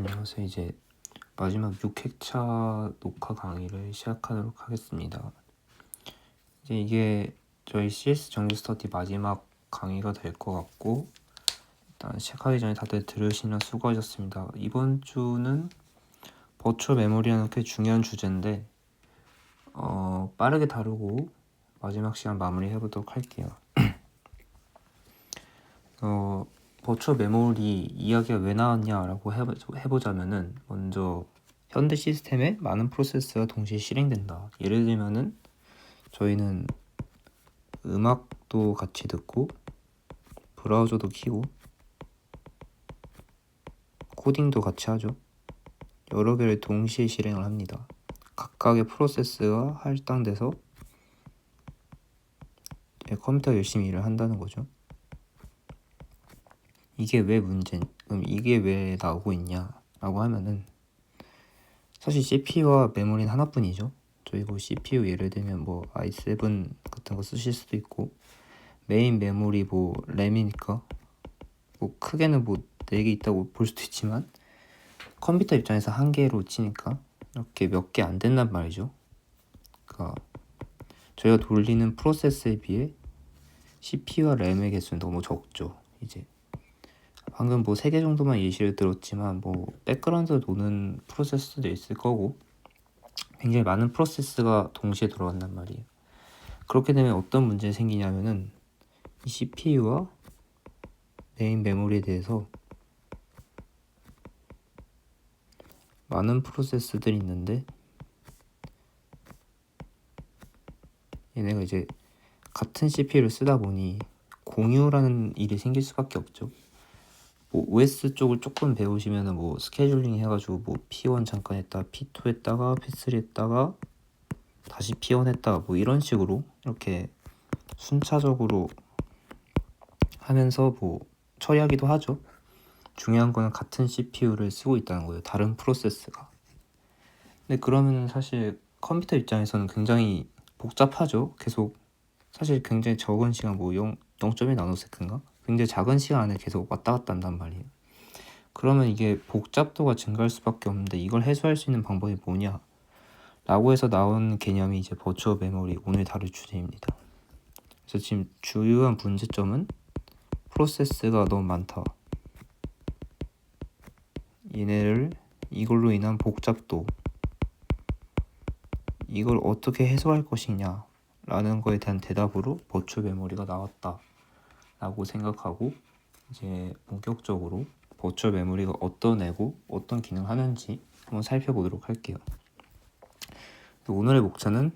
안녕하세요. 이제 마지막 6회차 녹화 강의를 시작하도록 하겠습니다. 이제 이게 저희 CS 정규 스터디 마지막 강의가 될 것 같고, 일단 시작하기 전에 다들 들으시느라 수고하셨습니다. 이번 주는 버추얼 메모리라는 꽤 중요한 주제인데 빠르게 다루고 마지막 시간 마무리해보도록 할게요. 버추얼 메모리 이야기가 왜 나왔냐라고 해보자면은, 먼저 현대 시스템에 많은 프로세스가 동시에 실행된다. 예를 들면은 저희는 음악도 같이 듣고 브라우저도 키고 코딩도 같이 하죠. 여러 개를 동시에 실행을 합니다. 각각의 프로세스가 할당돼서 컴퓨터가 열심히 일을 한다는 거죠. 이게 왜 나오고 있냐라고 하면은, 사실 CPU와 메모리는 하나뿐이죠. 저희 CPU 예를 들면 i7 같은 거 쓰실 수도 있고, 메인 메모리 램이니까 크게는 4개 있다고 볼 수도 있지만, 컴퓨터 입장에서 한 개로 치니까 이렇게 몇 개 안 된단 말이죠. 그러니까 저희가 돌리는 프로세스에 비해 CPU와 램의 개수는 너무 적죠. 이제 방금 3개 정도만 예시를 들었지만 백그라운드에 노는 프로세스도 있을 거고, 굉장히 많은 프로세스가 동시에 돌아간단 말이에요. 그렇게 되면 어떤 문제가 생기냐면은, 이 CPU와 메인 메모리에 대해서 많은 프로세스들이 있는데, 얘네가 이제 같은 CPU를 쓰다 보니 공유라는 일이 생길 수밖에 없죠. OS 쪽을 조금 배우시면은 스케줄링 해가지고 P1 잠깐 했다가 P2 했다가 P3 했다가 다시 P1 했다가 이런 식으로 이렇게 순차적으로 하면서 처리하기도 하죠. 중요한 거는 같은 CPU를 쓰고 있다는 거예요. 다른 프로세스가. 근데 그러면 사실 컴퓨터 입장에서는 굉장히 복잡하죠. 계속 사실 굉장히 적은 시간 0.1 나노세컨인가? 굉장히 작은 시간 안에 계속 왔다 갔다 한단 말이에요. 그러면 이게 복잡도가 증가할 수밖에 없는데, 이걸 해소할 수 있는 방법이 뭐냐? 라고 해서 나온 개념이 이제 버추얼 메모리, 오늘 다룰 주제입니다. 그래서 지금 주요한 문제점은 프로세스가 너무 많다. 이걸로 인한 복잡도, 이걸 어떻게 해소할 것이냐 라는 거에 대한 대답으로 버추얼 메모리가 나왔다 라고 생각하고, 이제 본격적으로 버추얼 메모리가 어떤 애고 어떤 기능을 하는지 한번 살펴보도록 할게요. 오늘의 목차는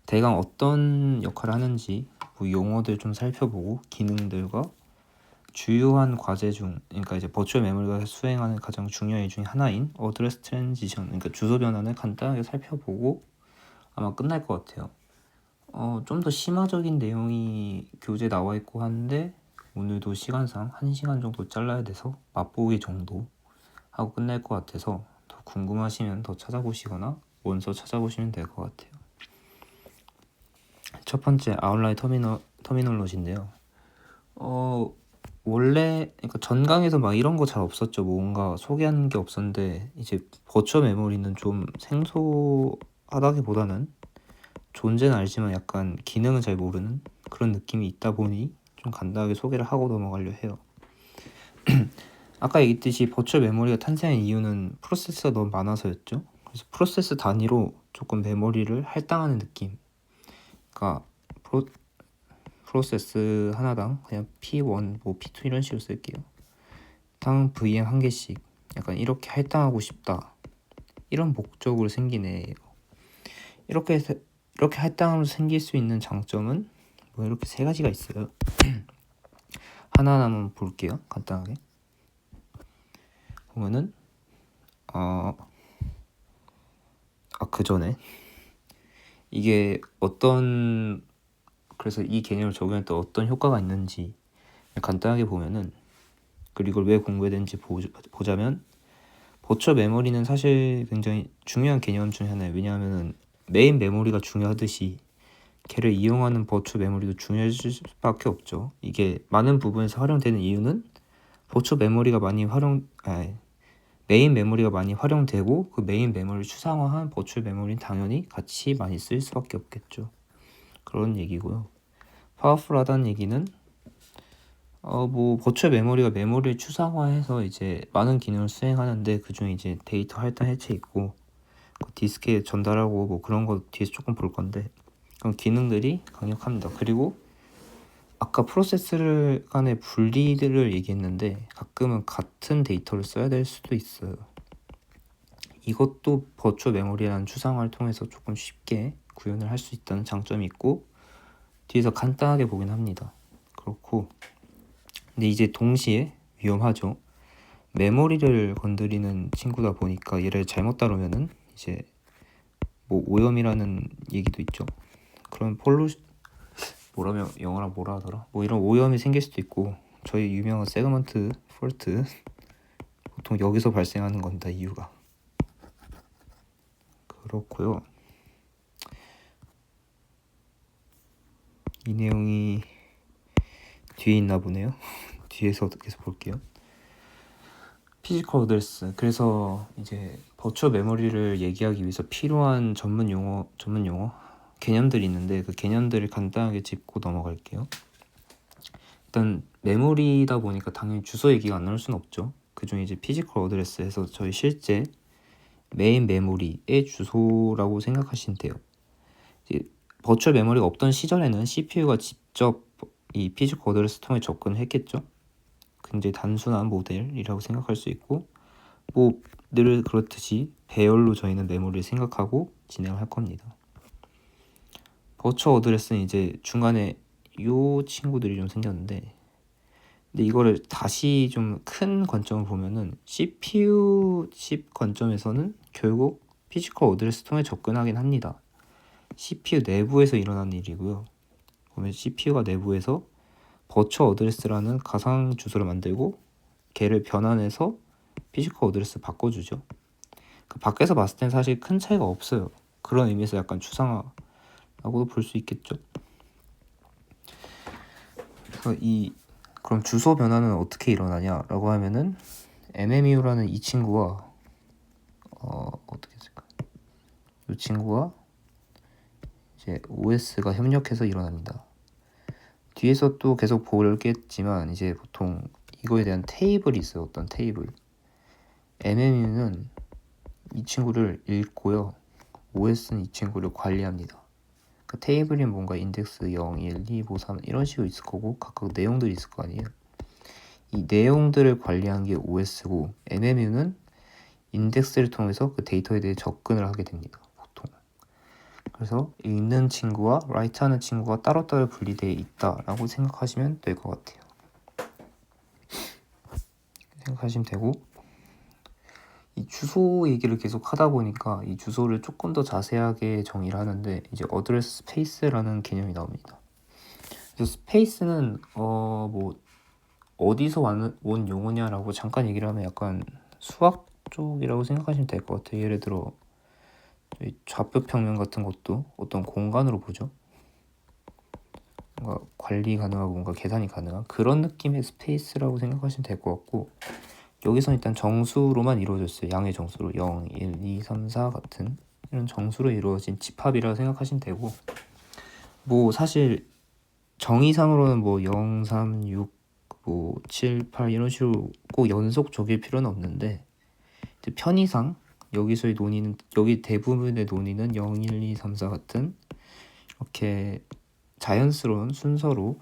대강 어떤 역할을 하는지 용어들 좀 살펴보고, 기능들과 주요한 과제 중, 그러니까 이제 버추얼 메모리가 수행하는 가장 중요한 일 중에 하나인 어드레스 트랜지션, 그러니까 주소 변환을 간단하게 살펴보고 아마 끝날 것 같아요. 좀 더 심화적인 내용이 교재에 나와 있고 한데, 오늘도 시간상 1시간 정도 잘라야 돼서 맛보기 정도 하고 끝낼 것 같아서, 더 궁금하시면 더 찾아보시거나 원서 찾아보시면 될 것 같아요. 첫 번째, 아웃라인 터미널로지인데요. 원래 그러니까 전강에서 이런 거 잘 없었죠. 뭔가 소개하는 게 없었는데, 이제 버추얼 메모리는 좀 생소하다기보다는 존재는 알지만 약간 기능은 잘 모르는 그런 느낌이 있다 보니 좀 간단하게 소개를 하고 넘어가려 해요. 아까 얘기했듯이 버추얼 메모리가 탄생한 이유는 프로세스가 너무 많아서였죠. 그래서 프로세스 단위로 조금 메모리를 할당하는 느낌. 그러니까 프로세스 하나당 그냥 P1, P2 이런 식으로 쓸게요. 당 VM 한 개씩 약간 이렇게 할당하고 싶다, 이런 목적으로 생긴 애예요. 이렇게 할당하면서 생길 수 있는 장점은 이렇게 3가지가 있어요. 하나하나만 볼게요. 간단하게 보면은 그 전에 이게 그래서 이 개념을 적용할 때 어떤 효과가 있는지 간단하게 보면은, 그리고 이걸 왜 공부해야 되는지 보자면, 버추얼 메모리는 사실 굉장히 중요한 개념 중에 하나예요. 왜냐하면 메인 메모리가 중요하듯이 걔를 이용하는 버추얼 메모리도 중요해질 수밖에 없죠. 이게 많은 부분에서 활용되는 이유는 버추얼 메모리가 많이 메인 메모리가 많이 활용되고 그 메인 메모리를 추상화한 버추얼 메모리는 당연히 같이 많이 쓸 수밖에 없겠죠. 그런 얘기고요. 파워풀하다는 얘기는 뭐 버추얼 메모리가 메모리를 추상화해서 이제 많은 기능을 수행하는데 그중에 이제 데이터 할당 해체 있고 디스크에 전달하고 뭐 그런 거 뒤에서 조금 볼 건데 그런 기능들이 강력합니다. 그리고 아까 프로세스 간의 분리를 얘기했는데 가끔은 같은 데이터를 써야 될 수도 있어요. 이것도 버추얼 메모리라는 추상화를 통해서 조금 쉽게 구현을 할 수 있다는 장점이 있고 뒤에서 간단하게 보긴 합니다. 그렇고 근데 이제 동시에 위험하죠. 메모리를 건드리는 친구다 보니까 얘를 잘못 다루면은 이제 뭐 오염이라는 얘기도 있죠. 그런 뭐라면 영어랑 뭐라 하더라? 뭐 이런 오염이 생길 수도 있고 저희 유명한 세그먼트 폴트 보통 여기서 발생하는 겁니다. 이유가 그렇고요. 이 내용이 뒤에 있나 보네요. 뒤에서 계속 볼게요. 피지컬 어드레스. 그래서 이제 버추얼 메모리를 얘기하기 위해서 필요한 전문 용어 개념들이 있는데 그 개념들을 간단하게 짚고 넘어갈게요. 일단 메모리다 보니까 당연히 주소 얘기가 안 나올 수는 없죠. 그중에 이제 피지컬 어드레스에서 저희 실제 메인 메모리의 주소라고 생각하시면 돼요. 이제 버추얼 메모리가 없던 시절에는 CPU가 직접 이 피지컬 어드레스 통해 접근을 했겠죠. 굉장히 단순한 모델이라고 생각할 수 있고 뭐 늘 그렇듯이 배열로 저희는 메모리를 생각하고 진행을 할 겁니다. 버추얼 어드레스는 이제 중간에 요 친구들이 좀 생겼는데 근데 이거를 다시 좀 큰 관점을 보면은 CPU 칩 관점에서는 결국 피지컬 어드레스 통해 접근하긴 합니다. CPU 내부에서 일어나는 일이고요. 보면 CPU가 내부에서 버추얼 어드레스라는 가상 주소를 만들고 걔를 변환해서 피지컬 어드레스 바꿔주죠. 그 밖에서 봤을 땐 사실 큰 차이가 없어요. 그런 의미에서 약간 추상화라고도 볼 수 있겠죠. 그래서 그럼 주소 변환은 어떻게 일어나냐라고 하면은 MMU라는 이 친구와 어떻게 했을까? 이 친구와 이제 OS가 협력해서 일어납니다. 뒤에서 또 계속 보겠지만 이제 보통 이거에 대한 테이블이 있어요. 어떤 테이블. MMU는 이 친구를 읽고요. OS는 이 친구를 관리합니다. 그 테이블이 뭔가 인덱스 0, 1, 2, 5, 3 이런 식으로 있을 거고 각각 내용들이 있을 거 아니에요. 이 내용들을 관리한 게 OS고 MMU는 인덱스를 통해서 그 데이터에 대해 접근을 하게 됩니다. 보통. 그래서 읽는 친구와 라이트하는 친구가 따로따로 분리되어 있다라고 생각하시면 될 것 같아요. 생각하시면 되고 이 주소 얘기를 계속 하다 보니까 이 주소를 조금 더 자세하게 정의를 하는데 이제 어드레스 스페이스라는 개념이 나옵니다. 그래서 스페이스는 뭐 어디서 온 용어냐라고 잠깐 얘기를 하면 약간 수학 쪽이라고 생각하시면 될 것 같아요. 예를 들어 좌표 평면 같은 것도 어떤 공간으로 보죠. 뭔가 관리 가능하고 뭔가 계산이 가능한 그런 느낌의 스페이스라고 생각하시면 될 것 같고 여기서 일단 정수로만 이루어졌어요. 양의 정수로 0, 1, 2, 3, 4 같은 이런 정수로 이루어진 집합이라고 생각하시면 되고 뭐 사실 정의상으로는 뭐 0, 3, 6, 뭐 7, 8 이런 식으로 꼭 연속 적일 필요는 없는데 편의상 여기서의 논의는 여기 대부분의 논의는 0, 1, 2, 3, 4 같은 이렇게 자연스러운 순서로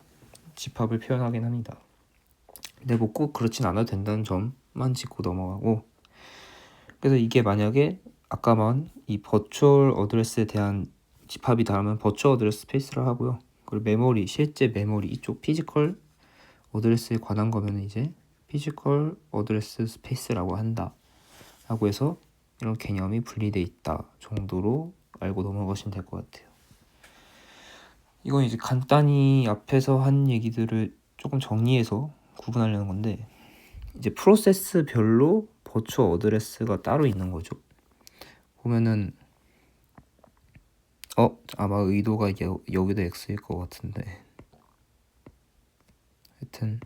집합을 표현하긴 합니다. 근데 뭐 꼭 그렇진 않아도 된다는 점만 짚고 넘어가고 그래서 이게 만약에 아까 말한 이 버추얼 어드레스에 대한 집합이 다르면 버추얼 어드레스 스페이스를 하고요. 그리고 메모리, 실제 메모리 이쪽 피지컬 어드레스에 관한 거면 이제 피지컬 어드레스 스페이스라고 한다 라고 해서 이런 개념이 분리돼 있다 정도로 알고 넘어가시면 될 것 같아요. 이건 이제 간단히 앞에서 한 얘기들을 조금 정리해서 구분하려는 건데 이제 프로세스별로 버추얼 어드레스가 따로 있는 거죠. 보면은 아마 의도가 여기도 X일 것 같은데 하여튼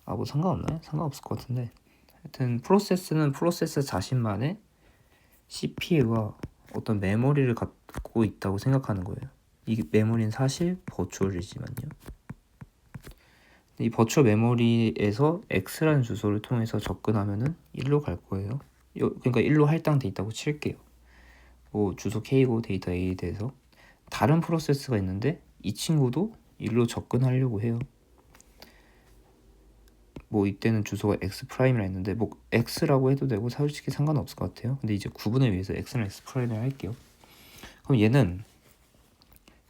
뭐 상관없나요? 상관없을 것 같은데 하여튼 프로세스는 프로세스 자신만의 CPU와 어떤 메모리를 갖고 있다고 생각하는 거예요. 이 메모리는 사실 버추얼이지만요. 이 버추얼 메모리에서 x라는 주소를 통해서 접근하면은 1로 갈 거예요. 그러니까 1로 할당돼 있다고 칠게요. 뭐 주소 k고 데이터 a에 대해서 다른 프로세스가 있는데 이 친구도 1로 접근하려고 해요. 뭐 이때는 주소가 x 프라임이라 했는데 뭐 x라고 해도 되고 솔직히 상관없을 것 같아요. 근데 이제 구분을 위해서 x는 x 프라임을 할게요. 그럼 얘는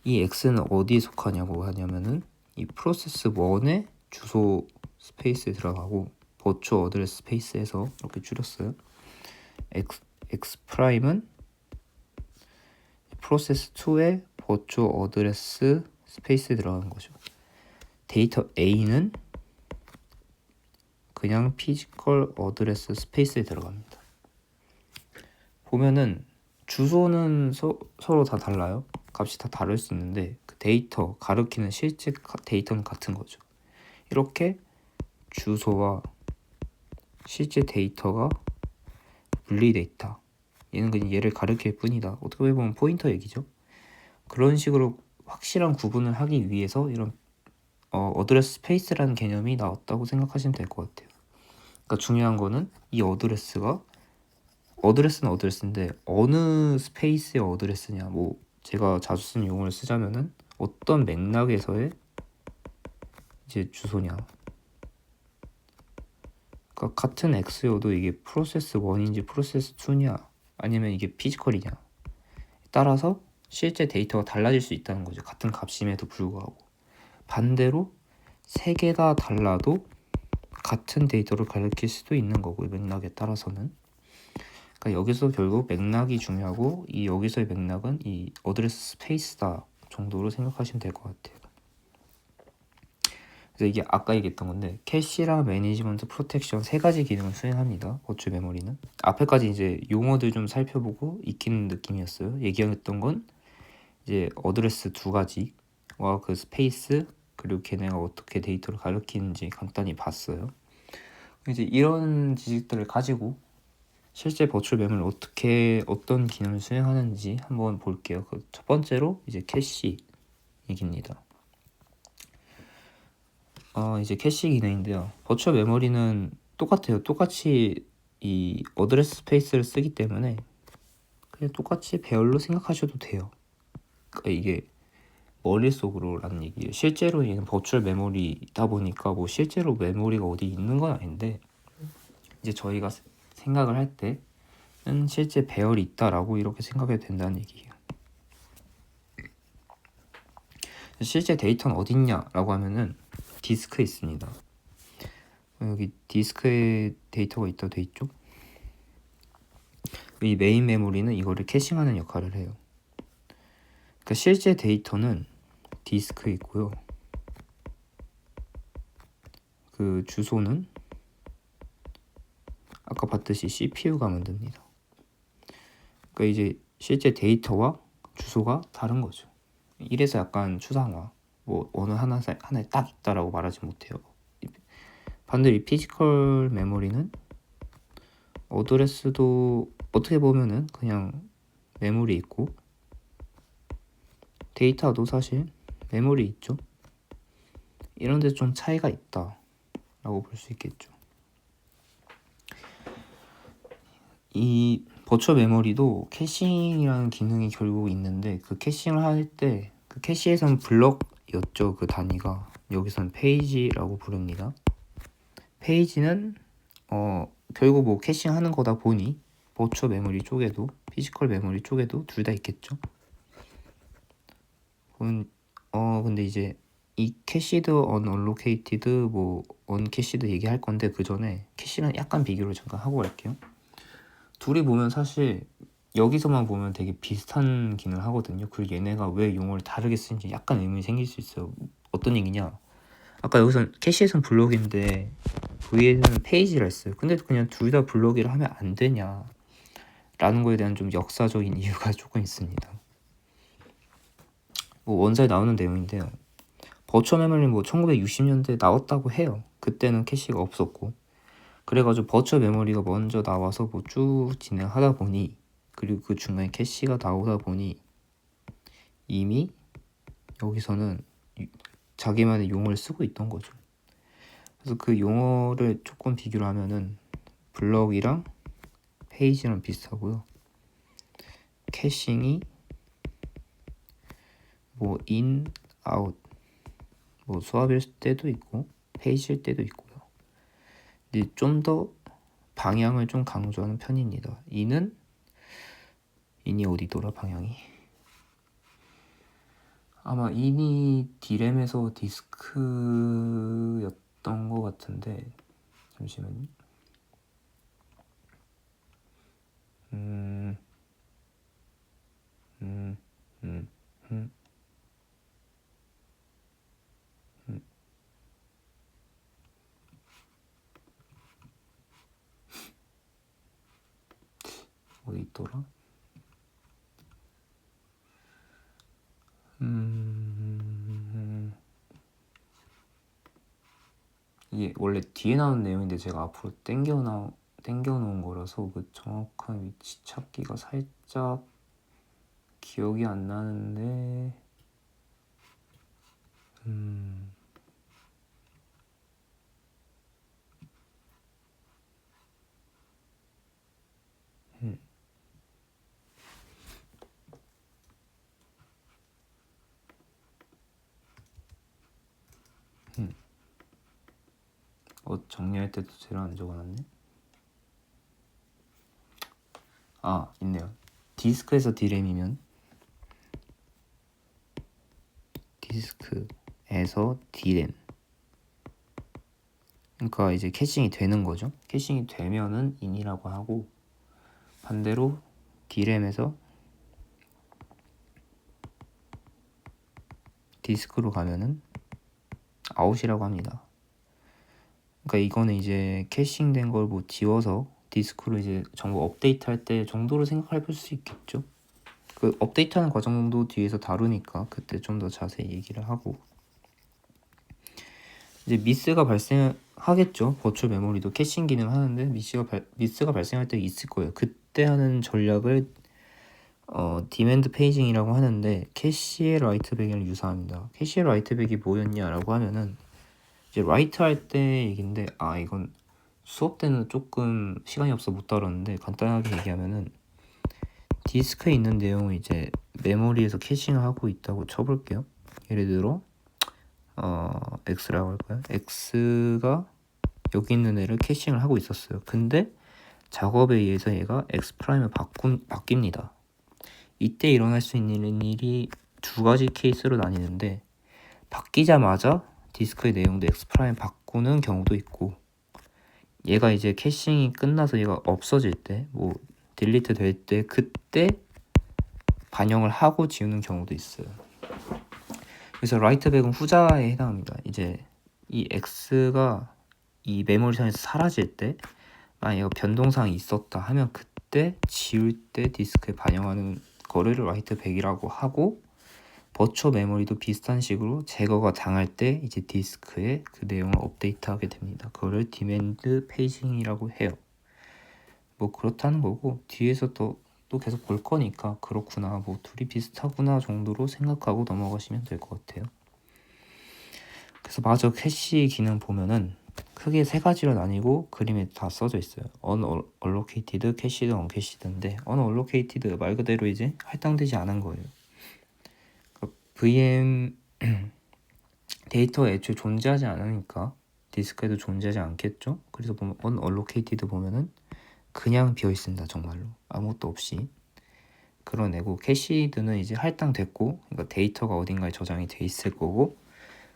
이 x는 어디에 속하냐고 하냐면은 이 프로세스 1의 주소 스페이스에 들어가고 버추얼 어드레스 스페이스에서 이렇게 줄였어요. x 프라임은 프로세스 2의 버추얼 어드레스 스페이스에 들어가는 거죠. 데이터 a는 그냥 피지컬 어드레스 스페이스에 들어갑니다. 보면은 주소는 서로 다 달라요. 값이 다 다를 수 있는데 그 데이터 가리키는 실제 데이터는 같은 거죠. 이렇게 주소와 실제 데이터가 분리돼 있다. 얘는 그냥 얘를 가리킬 뿐이다. 어떻게 보면 포인터 얘기죠. 그런 식으로 확실한 구분을 하기 위해서 이런 어드레스 스페이스라는 개념이 나왔다고 생각하시면 될 것 같아요. 그러니까 중요한 거는 이 어드레스는 어드레스인데 어느 스페이스의 어드레스냐. 뭐 제가 자주 쓰는 용어를 쓰자면은 어떤 맥락에서의 이제 주소냐. 그러니까 같은 x여도 이게 프로세스 1인지 프로세스 2냐 아니면 이게 피지컬이냐 따라서 실제 데이터가 달라질 수 있다는 거죠. 같은 값임에도 불구하고. 반대로 세 개 다 달라도 같은 데이터를 가리킬 수도 있는 거고요. 맥락에 따라서는. 그러니까 여기서 결국 맥락이 중요하고 이 여기서의 맥락은 이 어드레스 스페이스다 정도로 생각하시면 될 것 같아요. 그래서 이게 아까 얘기했던 건데 캐시랑 매니지먼트 프로텍션 세 가지 기능을 수행합니다. 버추얼 메모리는. 앞에까지 이제 용어들 좀 살펴보고 익히는 느낌이었어요. 얘기했던 건 이제 어드레스 두 가지와 그 스페이스 그리고 걔네가 어떻게 데이터를 가리키는지 간단히 봤어요. 이제 이런 지식들을 가지고 실제 버추얼 메모리를 어떤 기능을 수행하는지 한번 볼게요. 그 첫 번째로 이제 캐시 얘기입니다. 이제 캐시 기능인데요. 버추얼 메모리는 똑같아요. 똑같이 이 어드레스 스페이스를 쓰기 때문에 그냥 똑같이 배열로 생각하셔도 돼요. 그러니까 이게 머릿속으로라는 얘기예요. 실제로 얘는 버추얼 메모리다 보니까 뭐 실제로 메모리가 어디 있는 건 아닌데 이제 저희가 생각을 할 때는 실제 배열이 있다라고 이렇게 생각해도 된다는 얘기예요. 실제 데이터는 어딨냐라고 하면은 디스크에 있습니다. 여기 디스크에 데이터가 있다고 돼 있죠. 이 메인 메모리는 이거를 캐싱하는 역할을 해요. 그러니까 실제 데이터는 디스크에 있고요. 그 주소는 아까 봤듯이 CPU가 만듭니다. 그러니까 이제 실제 데이터와 주소가 다른 거죠. 이래서 약간 추상화, 뭐 어느 하나에 딱 있다라고 말하지 못해요. 반대로 이 피지컬 메모리는 어드레스도 어떻게 보면은 그냥 메모리 있고 데이터도 사실 메모리 있죠. 이런 데 좀 차이가 있다라고 볼 수 있겠죠. 이 버추얼 메모리도 캐싱이라는 기능이 결국 있는데 그 캐싱을 할 때 그 캐시에선 블럭이었죠. 그 단위가 여기선 페이지라고 부릅니다. 페이지는 결국 뭐 캐싱하는 거다 보니 버추얼 메모리 쪽에도 피지컬 메모리 쪽에도 둘 다 있겠죠. 근데 이제 이 캐시드 언얼로케이티드 뭐 언캐시드 얘기할 건데 그 전에 캐시는 약간 비교를 잠깐 하고 갈게요. 둘이 보면 사실 여기서만 보면 되게 비슷한 기능을 하거든요. 그리고 얘네가 왜 용어를 다르게 쓰는지 약간 의문이 생길 수 있어요. 어떤 얘기냐? 아까 여기선 캐시에선 블록인데 V에서는 페이지라 했어요. 근데 그냥 둘 다 블록이라 하면 안 되냐? 라는 거에 대한 좀 역사적인 이유가 조금 있습니다. 뭐 원서에 나오는 내용인데요. 버추얼 메모리는 뭐 1960년대에 나왔다고 해요. 그때는 캐시가 없었고 그래가지고 버추얼 메모리가 먼저 나와서 뭐 쭉 진행하다 보니, 그리고 그 중간에 캐시가 나오다 보니 이미 여기서는 자기만의 용어를 쓰고 있던 거죠. 그래서 그 용어를 조금 비교를 하면은 블럭이랑 페이지랑 비슷하고요. 캐싱이 뭐 인, 아웃, 뭐 수압일 때도 있고 페이지일 때도 있고요. 근데 좀 더 방향을 좀 강조하는 편입니다. 인이 어디더라 방향이? 아마 인이 디램에서 디스크였던 것 같은데 잠시만요. 음, 음, 음, 음, 음. 어디 있더라? 이게 원래 뒤에 나오는 내용인데 제가 앞으로 땡겨놓은 거라서 그 정확한 위치 찾기가 살짝 기억이 안 나는데 음, 음, 음. 정리할 때도 제대로 안 적어놨네. 아, 있네요. 디스크에서 디램이면 디스크에서 디램. 그러니까 이제 캐싱이 되는 거죠. 캐싱이 되면은 인이라고 하고, 반대로 디램에서 디스크로 가면은 아웃이라고 합니다. 그러니까 이거는 이제 캐싱된 걸 뭐 지워서 디스크로 이제 정보 업데이트할 때 정도로 생각해 볼 수 있겠죠. 그 업데이트하는 과정도 뒤에서 다루니까 그때 좀 더 자세히 얘기를 하고, 이제 미스가 발생하겠죠. 버추얼 메모리도 캐싱 기능 하는데 미스가 발생할 때 있을 거예요. 그때 하는 전략을 디맨드 페이징이라고 하는데 캐시의 라이트백이랑 유사합니다. 캐시의 라이트백이 뭐였냐라고 하면은 이제 라이트 할 때 얘긴데, 이건 수업 때는 조금 시간이 없어 못 다뤘는데 간단하게 얘기하면은 디스크에 있는 내용을 이제 메모리에서 캐싱을 하고 있다고 쳐볼게요. 예를 들어 X라고 할까요? X가 여기 있는 애를 캐싱을 하고 있었어요. 근데 작업에 의해서 얘가 X 프라임을 바뀝니다. 이때 일어날 수 있는 일이 두 가지 케이스로 나뉘는데, 바뀌자마자 디스크의 내용도 X 프라임 바꾸는 경우도 있고, 얘가 이제 캐싱이 끝나서 얘가 없어질 때, 뭐 딜리트 될 때, 그때 반영을 하고 지우는 경우도 있어요. 그래서 라이트백은 후자에 해당합니다. 이제 이 X가 이 메모리상에서 사라질 때, 만약 얘가 변동사항이 있었다 하면 그때 지울 때 디스크에 반영하는 거를 라이트백이라고 하고, 버추얼 메모리도 비슷한 식으로 제거가 당할 때 이제 디스크에 그 내용을 업데이트하게 됩니다. 그거를 디맨드 페이징이라고 해요. 뭐 그렇다는 거고, 뒤에서 또 계속 볼 거니까 그렇구나, 뭐 둘이 비슷하구나 정도로 생각하고 넘어가시면 될 것 같아요. 그래서 마저 캐시 기능 보면은 크게 세 가지로 나뉘고 그림에 다 써져 있어요. unallocated, cached, uncached인데 unallocated 말 그대로 이제 할당되지 않은 거예요. VM 데이터가 애초에 존재하지 않으니까 디스크에도 존재하지 않겠죠. 그래서 보면 unallocated 보면은 그냥 비어 있습니다. 정말로 아무것도 없이. 그런 애고, 캐시드는 이제 할당됐고, 그러니까 데이터가 어딘가에 저장이 돼 있을 거고,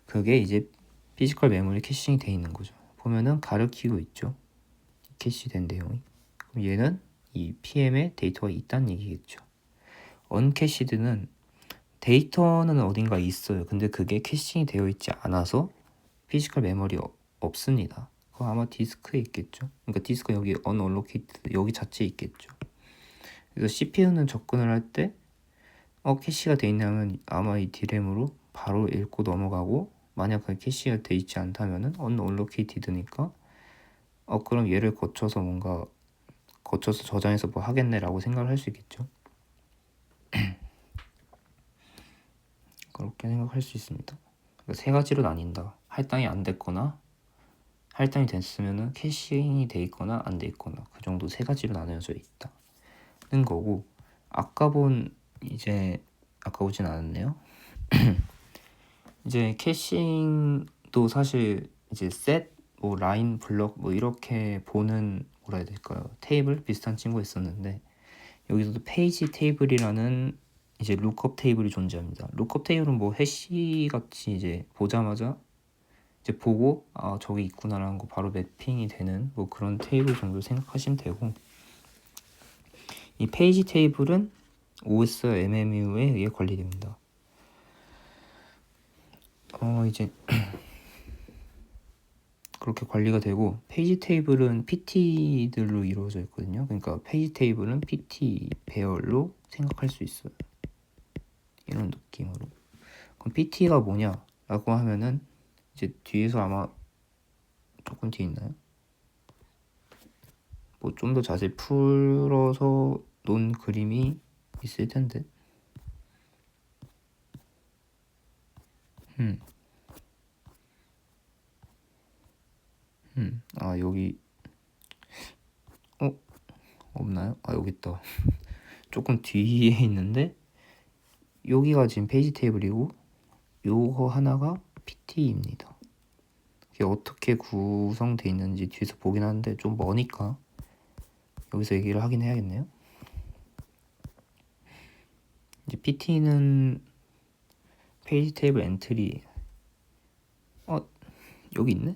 그게 이제 피지컬 메모리 캐싱이 돼 있는 거죠. 보면은 가리키고 있죠. 캐시된 내용이. 그럼 얘는 이 PM에 데이터가 있다는 얘기겠죠. 언캐시드는 데이터는 어딘가 있어요. 근데 그게 캐싱이 되어 있지 않아서 피지컬 메모리 없습니다. 그거 아마 디스크에 있겠죠. 그러니까 디스크 여기 unallocated 여기 자체에 있겠죠. 그래서 CPU는 접근을 할 때 캐시가 돼 있냐면 아마 이 디램으로 바로 읽고 넘어가고, 만약 그 캐시가 돼 있지 않다면은 unallocated니까 그럼 얘를 거쳐서 저장해서 뭐 하겠네라고 생각을 할 수 있겠죠. 그렇게 생각할 수 있습니다. 그러니까 세 가지로 나뉜다. 할당이 안 됐거나 할당이 됐으면은 캐싱이 돼 있거나 안 돼 있거나, 그 정도 세 가지로 나뉘어져 있다는 거고, 아까 보진 않았네요. 이제 캐싱도 사실 이제 셋, 뭐 라인, 블럭 뭐 이렇게 보는, 뭐라 해야 될까요? 테이블 비슷한 친구가 있었는데, 여기서도 페이지 테이블이라는 이제 룩업 테이블이 존재합니다. 룩업 테이블은 뭐 해시 같이 이제 보자마자 이제 보고 저기 있구나라는 거 바로 매핑이 되는 뭐 그런 테이블 정도 생각하시면 되고, 이 페이지 테이블은 OS MMU에 의해 관리됩니다. 이제 그렇게 관리가 되고, 페이지 테이블은 PT들로 이루어져 있거든요. 그러니까 페이지 테이블은 PT 배열로 생각할 수 있어요. 이런 느낌으로. 그럼 PT가 뭐냐라고 하면은 이제 뒤에서 아마 조금 뒤에 있나요? 뭐 좀 더 자세히 풀어서 놓은 그림이 있을 텐데. 여기 없나요? 여기 있다. 조금 뒤에 있는데 여기가 지금 페이지 테이블이고 요거 하나가 PT입니다. 이게 어떻게 구성되어 있는지 뒤에서 보긴 하는데 좀 머니까 여기서 얘기를 하긴 해야겠네요. 이제 PT는 페이지 테이블 엔트리. 여기 있네?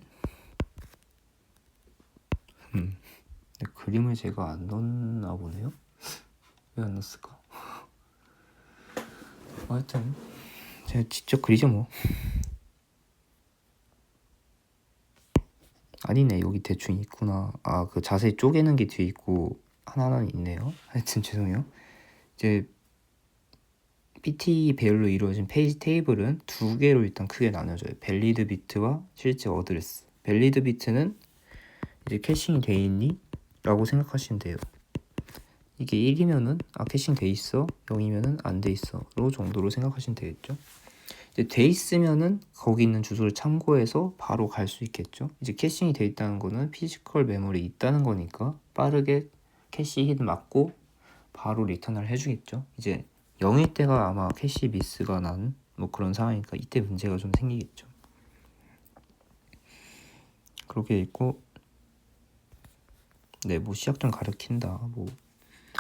그림을 제가 안 넣었나 보네요. 왜 안 넣었을까? 하여튼 제가 직접 그리죠 뭐. 아니네, 여기 대충 있구나. 그 자세히 쪼개는 게 뒤에 있고 하나는 있네요. 하여튼 죄송해요. 이제 PT 배열로 이루어진 페이지 테이블은 두 개로 일단 크게 나눠져요. 밸리드 비트와 실제 어드레스. 밸리드 비트는 이제 캐싱이 돼 있니? 라고 생각하시면 돼요. 이게 1이면은 캐싱 돼 있어, 0이면은 안 돼 있어 로 정도로 생각하시면 되겠죠. 이제 돼 있으면은 거기 있는 주소를 참고해서 바로 갈 수 있겠죠. 이제 캐싱이 돼 있다는 거는 피지컬 메모리 있다는 거니까 빠르게 캐시 히트 맞고 바로 리턴을 해주겠죠. 이제 0일 때가 아마 캐시 미스가 난 뭐 그런 상황이니까 이때 문제가 좀 생기겠죠. 그렇게 있고, 네, 뭐 시작점 가리킨다, 뭐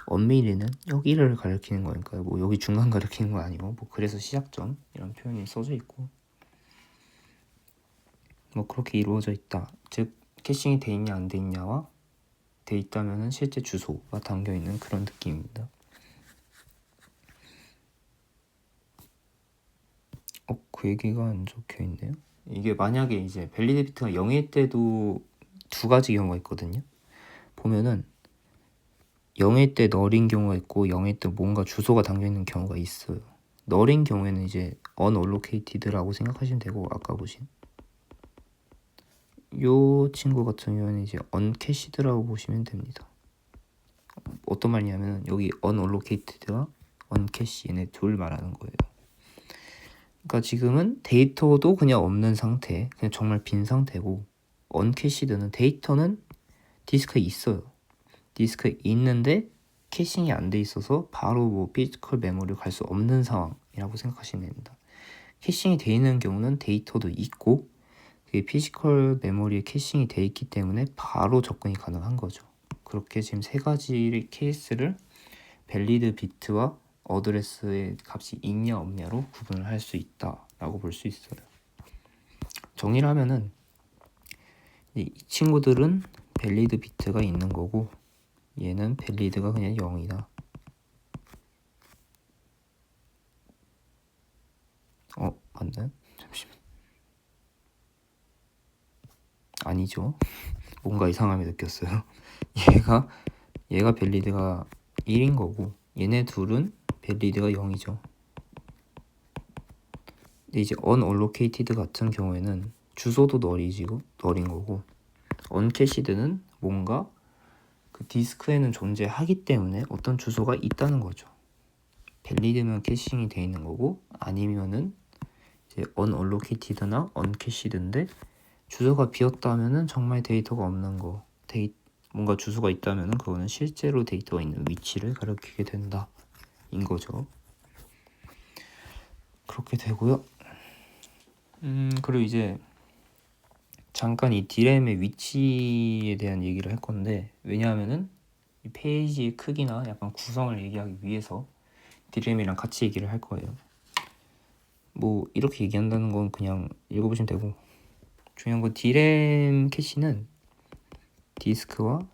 엄밀히는 여기를 가리키는 거니까요. 뭐 여기 중간 가리키는 거 아니고, 뭐 그래서 시작점 이런 표현이 써져 있고, 뭐 그렇게 이루어져 있다. 즉 캐싱이 돼 있냐 안 돼 있냐와 돼 있다면은 실제 주소가 담겨 있는 그런 느낌입니다. 그 얘기가 안 적혀 있네요. 이게 만약에 이제 밸리드 비트가 0일 때도 두 가지 경우가 있거든요. 보면은 0일 때 널인 경우가 있고 0일 때 뭔가 주소가 담겨 있는 경우가 있어요. 널인 경우에는 이제 unallocated라고 생각하시면 되고, 아까 보신 요 친구 같은 경우는 이제 uncached라고 보시면 됩니다. 어떤 말이냐면 여기 unallocated와 uncache 얘네 둘 말하는 거예요. 그러니까 지금은 데이터도 그냥 없는 상태, 그냥 정말 빈 상태고, 언캐시드는 데이터는 디스크에 있어요. 디스크에 있는데 캐싱이 안 돼 있어서 바로 뭐 피지컬 메모리를 갈 수 없는 상황이라고 생각하시면 됩니다. 캐싱이 돼 있는 경우는 데이터도 있고 그게 피지컬 메모리에 캐싱이 돼 있기 때문에 바로 접근이 가능한 거죠. 그렇게 지금 세 가지 케이스를 밸리드 비트와 어드레스의 값이 있냐 없냐로 구분을 할 수 있다라고 볼 수 있어요. 정리를 하면은 이 친구들은 밸리드 비트가 있는 거고, 얘는 밸리드가 그냥 0이다. 맞나요? 잠시만. 아니죠. 뭔가 이상함이 느꼈어요. 얘가 밸리드가 1인 거고 얘네 둘은 밸리드가 0이죠. 근데 이제 unallocated 같은 경우에는 주소도 널인 거고 언캐시드는 뭔가 그 디스크에는 존재하기 때문에 어떤 주소가 있다는 거죠. 밸리드면 캐싱이 돼 있는 거고, 아니면은 이제 언얼로케이티드나 언캐시드인데 주소가 비었다 하면은 정말 데이터가 없는 거. 뭔가 주소가 있다면은 그거는 실제로 데이터가 있는 위치를 가리키게 된다 인 거죠. 그렇게 되고요. 그리고 이제 잠깐 이 디램의 위치에 대한 얘기를 할 건데, 왜냐하면은 이 페이지의 크기나 약간 구성을 얘기하기 위해서 디램이랑 같이 얘기를 할 거예요. 뭐 이렇게 얘기한다는 건 그냥 읽어보시면 되고, 중요한 건 디램 캐시는 디스크와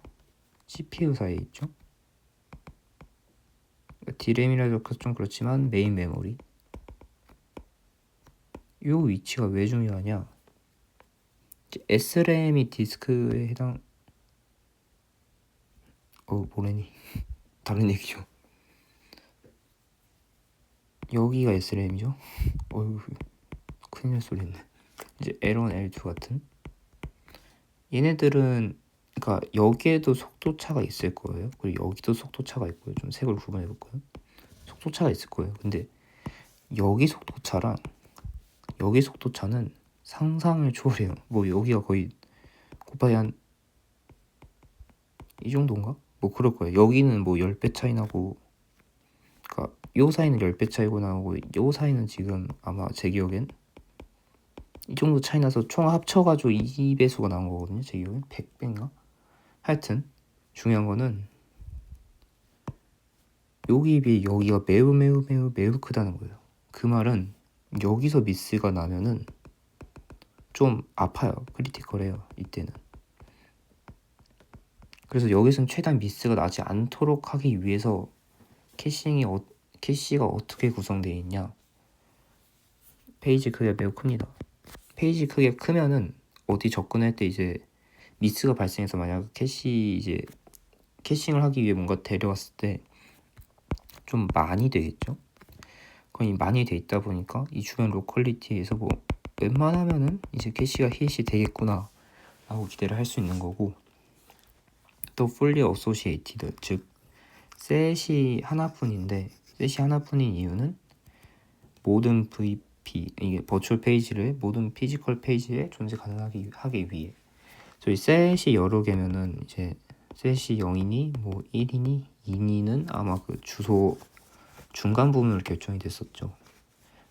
CPU 사이에 있죠. 디램이라도 좀 그렇지만 메인 메모리, 이 위치가 왜 중요하냐, SRAM이 디스크에 해당 뭐래니 다른 얘기죠. 여기가 SRAM이죠. 큰일 날 소리 했네. 이제 L1, L2 같은 얘네들은, 그러니까 여기에도 속도 차가 있을 거예요. 그리고 여기도 속도 차가 있고요. 좀 색을 구분해 볼까요? 속도 차가 있을 거예요. 근데 여기 속도 차랑 여기 속도 차는 상상을 초월해요. 뭐 여기가 거의 곱하기 한 이 정도인가? 뭐 그럴 거예요. 여기는 뭐 10배 차이 나고, 그러니까 요 사이는 10배 차이고 나오고, 요 사이는 지금 아마 제 기억엔 이 정도 차이 나서 총 합쳐가지고 2배수가 나온 거거든요. 제 기억엔 100배인가? 하여튼 중요한 거는 여기에 비해 여기가 매우 매우 매우 매우 크다는 거예요. 그 말은 여기서 미스가 나면은 좀 아파요. 크리티컬해요. 이때는. 그래서 여기서는 최대한 미스가 나지 않도록 하기 위해서 캐시가 어떻게 구성되어 있냐, 페이지 크기가 매우 큽니다. 페이지 크기가 크면은 어디 접근할 때 이제 미스가 발생해서 만약 캐싱을 하기 위해 뭔가 데려왔을 때 좀 많이 되겠죠. 거의 많이 돼 있다 보니까 이 주변 로컬리티에서 뭐 웬만하면은 이제 캐시가 히트이 되겠구나 라고 기대를 할 수 있는 거고, 또 fully associated, 즉 셋이 하나뿐인데, 셋이 하나뿐인 이유는 모든 VP, 이게 버추얼 페이지를 모든 피지컬 페이지에 존재 가능하게 하기 위해. 저희 셋이 여러 개면은 이제 셋이 0이니 뭐 1이니 2니는 아마 그 주소 중간 부분을 결정이 됐었죠.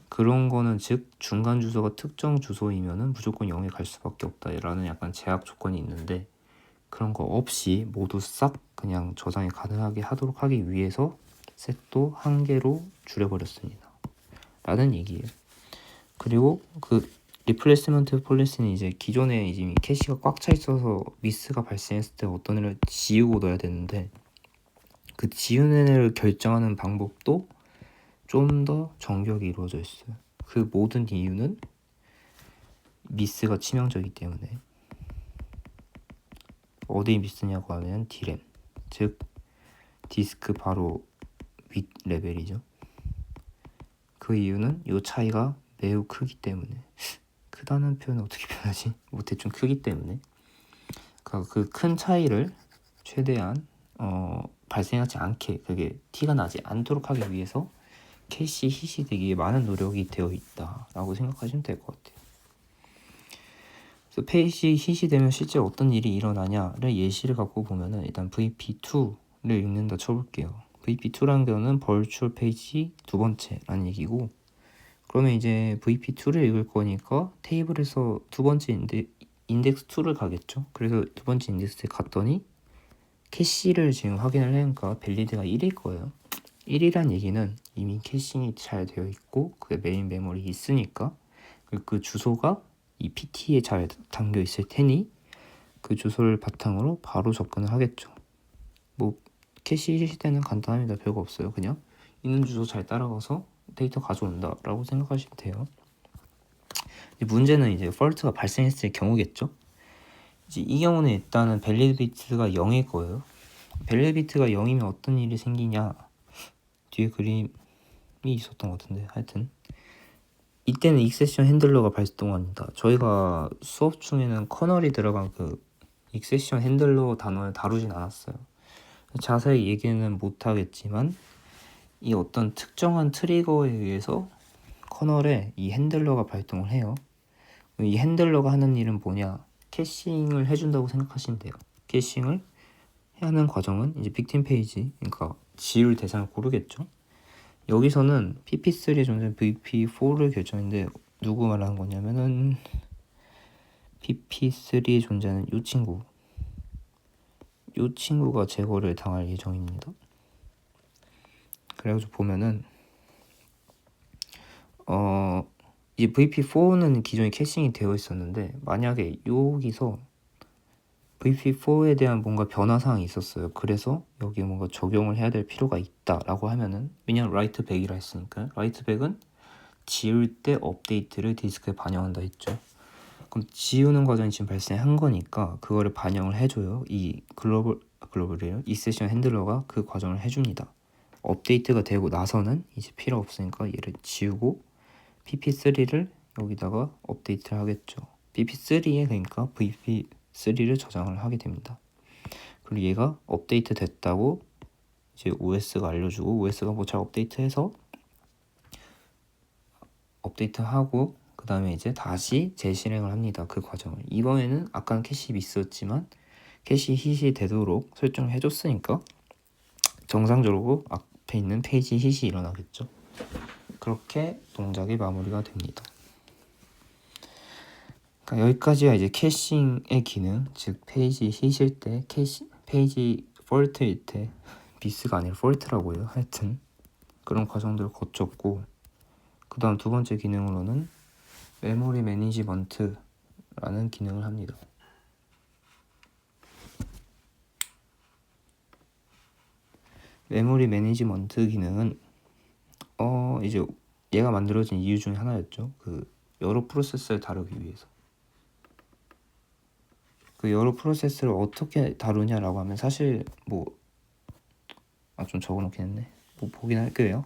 그런 거는 즉 중간 주소가 특정 주소이면은 무조건 0에 갈 수밖에 없다라는 약간 제약 조건이 있는데, 그런 거 없이 모두 싹 그냥 저장이 가능하게 하도록 하기 위해서 셋도 한 개로 줄여버렸습니다 라는 얘기예요. 그리고 그 리플레이스먼트 폴리시는 이제 기존에 이제 캐시가 꽉 차 있어서 미스가 발생했을 때 어떤 애를 지우고 넣어야 되는데, 그 지우는 애를 결정하는 방법도 좀 더 정교하게 이루어져 있어요. 그 모든 이유는 미스가 치명적이기 때문에. 어디 미스냐고 하면 디램, 즉 디스크 바로 윗 레벨이죠. 그 이유는 이 차이가 매우 크기 때문에. 크다는 표현은 어떻게 표현하지? 뭐 대충 크기 때문에. 그 큰 차이를 최대한 발생하지 않게, 그게 티가 나지 않도록 하기 위해서 캐시 히시 되기에 많은 노력이 되어 있다라고 생각하시면 될 것 같아요. 그래서 페이지 히시 되면 실제 어떤 일이 일어나냐를 예시를 갖고 보면은, 일단 VP2를 읽는다 쳐볼게요. VP2라는 거는 벌추얼 페이지 두 번째라는 얘기고, 그러면 이제 VP2를 읽을 거니까 테이블에서 두 번째 인덱스 2를 가겠죠. 그래서 두 번째 인덱스에 갔더니 캐시를 지금 확인을 하니까 밸리드가 1일 거예요. 1이란 얘기는 이미 캐싱이 잘 되어 있고 그게 메인 메모리 있으니까 그 주소가 이 PT에 잘 담겨 있을 테니 그 주소를 바탕으로 바로 접근을 하겠죠. 뭐 캐시 시대는 간단합니다. 별거 없어요. 그냥 있는 주소 잘 따라가서 데이터 가져온다 라고 생각하시면 돼요. 문제는 이제 펄트가 발생했을 경우겠죠. 이제 이 경우는 일단은 밸리드 비트가 0일 거예요. 밸리드 비트가 0이면 어떤 일이 생기냐, 뒤에 그림이 있었던 것 같은데, 하여튼 이때는 익셉션 핸들러가 발동합니다. 저희가 수업 중에는 커널이 들어간 그 익세션 핸들러 단어를 다루진 않았어요. 자세히 얘기는 못하겠지만 이 어떤 특정한 트리거에 의해서 커널에 이 핸들러가 발동을 해요. 이 핸들러가 하는 일은 뭐냐? 캐싱을 해준다고 생각하시면 돼요. 캐싱을 하는 과정은 이제 빅팀 페이지, 그러니까 지울 대상을 고르겠죠. 여기서는 pp3의 존재 vp4를 결정했는데 누구 말하는 거냐면은 pp3에 존재하는 이 친구가 제거를 당할 예정입니다. 그래가지고 보면은 이 vp4는 기존에 캐싱이 되어 있었는데 만약에 여기서 vp4에 대한 뭔가 변화사항이 있었어요. 그래서 여기에 뭔가 적용을 해야 될 필요가 있다라고 하면은, 왜냐면 라이트 백이라 했으니까 라이트 백은 지울 때 업데이트를 디스크에 반영한다 했죠. 그럼 지우는 과정이 지금 발생한 거니까 그거를 반영을 해줘요. 이 글로벌이에요. 이 세션 핸들러가 그 과정을 해줍니다. 업데이트가 되고 나서는 이제 필요 없으니까 얘를 지우고 pp3를 여기다가 업데이트를 하겠죠. pp3에 그러니까 vp3를 저장을 하게 됩니다. 그리고 얘가 업데이트 됐다고 이제 OS가 알려주고 OS가 뭐 잘 업데이트해서 업데이트하고 그 다음에 이제 다시 재실행을 합니다. 그 과정을. 이번에는 아까는 캐시 미스였지만 캐시 hit이 되도록 설정을 해줬으니까 정상적으로 앞에 있는 페이지 hit이 일어나겠죠. 그렇게 동작이 마무리가 됩니다. 그러니까 여기까지가 이제 캐싱의 기능, 즉 페이지 hit일 때, 페이지 폴트일 때, 미스가 아니라 폴트라고요. 하여튼 그런 과정들을 거쳤고, 그 다음 두 번째 기능으로는 메모리 매니지먼트라는 기능을 합니다. 메모리 매니지먼트 기능은 이제 얘가 만들어진 이유 중에 하나였죠. 그 여러 프로세스를 다루기 위해서. 그 여러 프로세스를 어떻게 다루냐라고 하면 사실 좀 적어놓긴 했네. 보긴 할게요.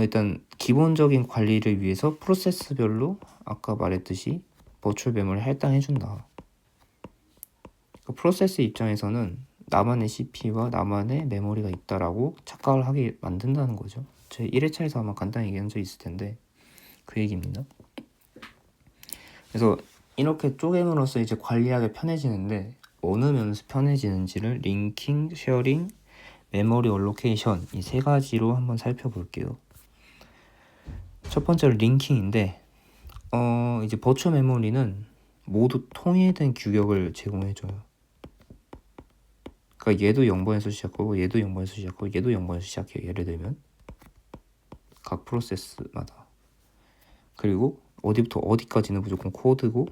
일단 기본적인 관리를 위해서 프로세스별로 아까 말했듯이 버추얼 메모리를 할당해준다. 그 프로세스 입장에서는 나만의 CPU와 나만의 메모리가 있다라고 착각을 하게 만든다는 거죠. 제 1회차에서 아마 간단히 얘기한 적 있을 텐데 그 얘기입니다. 그래서 이렇게 쪼개므로써 이제 관리하기 편해지는데 어느 면에서 편해지는지를 링킹, 쉐어링, 메모리 얼로케이션 이 세 가지로 한번 살펴볼게요. 첫 번째로 링킹인데 이제 버추얼 메모리는 모두 통일된 규격을 제공해줘요. 그러니까 얘도 0번에서 시작하고 얘도 0번에서 시작하고 얘도 0번에서 시작해요. 예를 들면 각 프로세스마다. 그리고 어디부터 어디까지는 무조건 코드고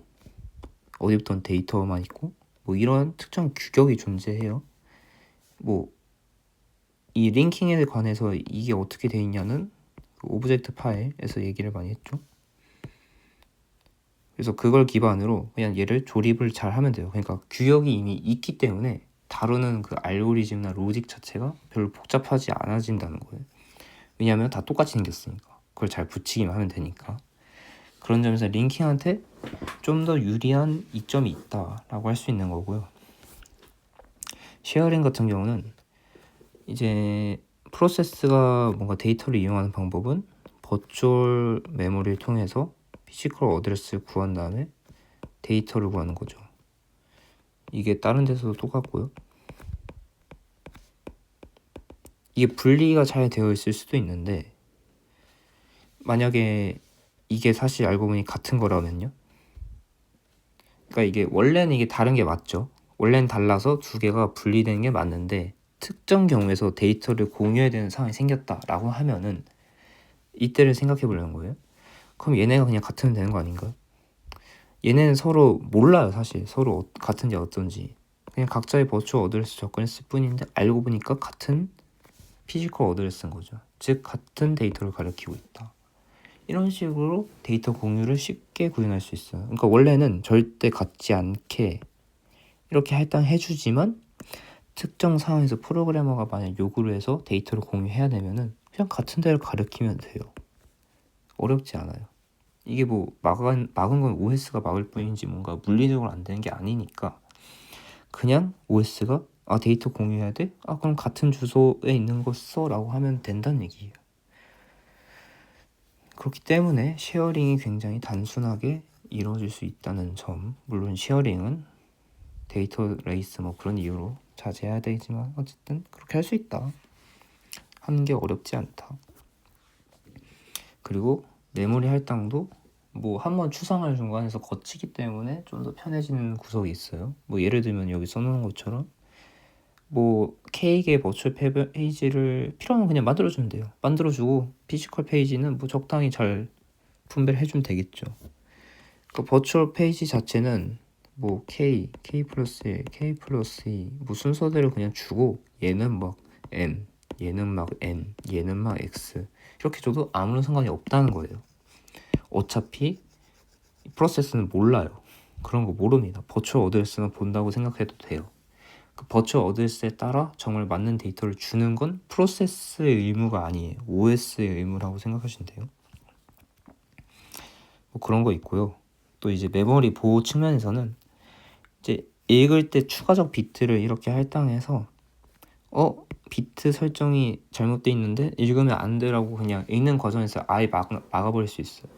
어디부터는 데이터만 있고 이런 특정 규격이 존재해요. 이 링킹에 관해서 이게 어떻게 되어 있냐는 오브젝트 파일에서 얘기를 많이 했죠. 그래서 그걸 기반으로 그냥 얘를 조립을 잘 하면 돼요. 그러니까 규격이 이미 있기 때문에 다루는 그 알고리즘이나 로직 자체가 별로 복잡하지 않아진다는 거예요. 왜냐하면 다 똑같이 생겼으니까. 그걸 잘 붙이기만 하면 되니까. 그런 점에서 링킹한테 좀 더 유리한 이점이 있다라고 할 수 있는 거고요. 쉐어링 같은 경우는 이제 프로세스가 뭔가 데이터를 이용하는 방법은 버추얼 메모리를 통해서 피지컬 어드레스를 구한 다음에 데이터를 구하는 거죠. 이게 다른 데서도 똑같고요. 이게 분리가 잘 되어 있을 수도 있는데 만약에 이게 사실 알고 보니 같은 거라면요. 그러니까 이게 원래는 이게 다른 게 맞죠. 원래는 달라서 두 개가 분리되는 게 맞는데 특정 경우에서 데이터를 공유해야 되는 상황이 생겼다라고 하면은 이때를 생각해 보려는 거예요. 그럼 얘네가 그냥 같으면 되는 거 아닌가요? 얘네는 서로 몰라요. 사실 서로 같은지 어떤지. 그냥 각자의 버추얼 어드레스 접근했을 뿐인데 알고 보니까 같은 피지컬 어드레스인 거죠. 즉 같은 데이터를 가리키고 있다. 이런 식으로 데이터 공유를 쉽게 구현할 수 있어요. 그러니까 원래는 절대 같지 않게 이렇게 할당해주지만 특정 상황에서 프로그래머가 만약 요구를 해서 데이터를 공유해야 되면은 그냥 같은 데를 가리키면 돼요. 어렵지 않아요. 이게 뭐 막은 건 OS가 막을 뿐이지 뭔가 물리적으로 안 되는 게 아니니까 그냥 OS가 데이터 공유해야 돼? 그럼 같은 주소에 있는 거 써라고 하면 된다는 얘기예요. 그렇기 때문에 쉐어링이 굉장히 단순하게 이루어질 수 있다는 점. 물론 쉐어링은 데이터 레이스 뭐 그런 이유로 자제해야 되지만 어쨌든 그렇게 할 수 있다. 하는 게 어렵지 않다. 그리고 메모리 할당도 뭐 한번 추상할 중간에서 거치기 때문에 좀 더 편해지는 구석이 있어요. 뭐 예를 들면 여기 써놓은 것처럼 뭐 K의 버추얼 페이지를 필요하면 그냥 만들어주면 돼요. 만들어주고 피지컬 페이지는 뭐 적당히 잘 분배를 해주면 되겠죠. 그 버추얼 페이지 자체는 뭐 K 플러스 1, K 플러스 2 뭐 순서대로 그냥 주고 얘는 막 M, 얘는 막 N, 얘는 막 X 이렇게 줘도 아무런 상관이 없다는 거예요. 어차피 프로세스는 몰라요. 그런 거 모릅니다. 버추얼 어드레스만 본다고 생각해도 돼요. 그 버추얼 어드레스에 따라 정말 맞는 데이터를 주는 건 프로세스의 의무가 아니에요. OS의 의무라고 생각하시면 돼요. 뭐 그런 거 있고요. 또 이제 메모리 보호 측면에서는 이제 읽을 때 추가적 비트를 이렇게 할당해서 비트 설정이 잘못돼 있는데 읽으면 안 되라고 그냥 읽는 과정에서 아예 막아버릴 수 있어요.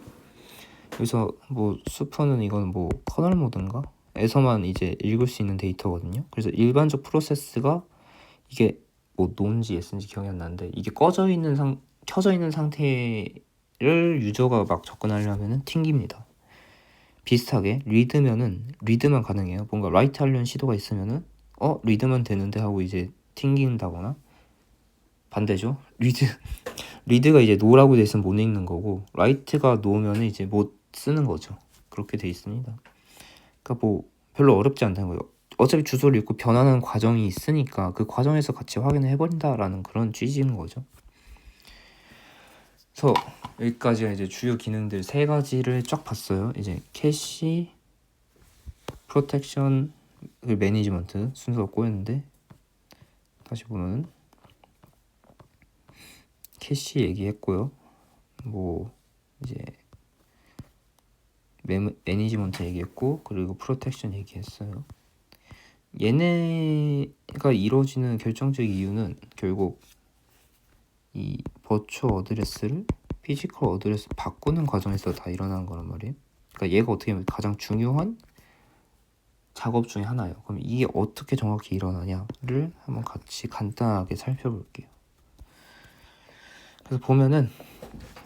그래서 뭐 슈퍼는 이건 뭐 커널 모드인가? 에서만 이제 읽을 수 있는 데이터거든요. 그래서 일반적 프로세스가 이게 뭐 노인지 예스인지 기억이 안 나는데 이게 켜져 있는 상태를 유저가 막 접근하려면은 튕깁니다. 비슷하게 리드만 가능해요. 뭔가 라이트 하려는 시도가 있으면은 리드만 되는데 하고 이제 튕긴다거나 반대죠. 리드가 이제 노라고 돼 있으면 못 읽는 거고 라이트가 노면 이제 못 쓰는 거죠. 그렇게 돼 있습니다. 그러니까 뭐 별로 어렵지 않다는 거예요. 어차피 주소를 읽고 변하는 과정이 있으니까 그 과정에서 같이 확인을 해버린다라는 그런 취지인 거죠. 그래서 여기까지가 이제 주요 기능들 3가지를 쫙 봤어요. 이제 캐시, 프로텍션, 매니지먼트 순서가 꼬였는데 다시 보면 캐시 얘기했고요. 뭐 이제 매니지먼트 얘기했고 그리고 프로텍션 얘기했어요. 얘네가 이루어지는 결정적 이유는 결국 이 버추얼 어드레스를 피지컬 어드레스 바꾸는 과정에서 다 일어나는 거란 말이에요. 그러니까 얘가 어떻게 보면 가장 중요한 작업 중에 하나예요. 그럼 이게 어떻게 정확히 일어나냐를 한번 같이 간단하게 살펴볼게요. 그래서 보면은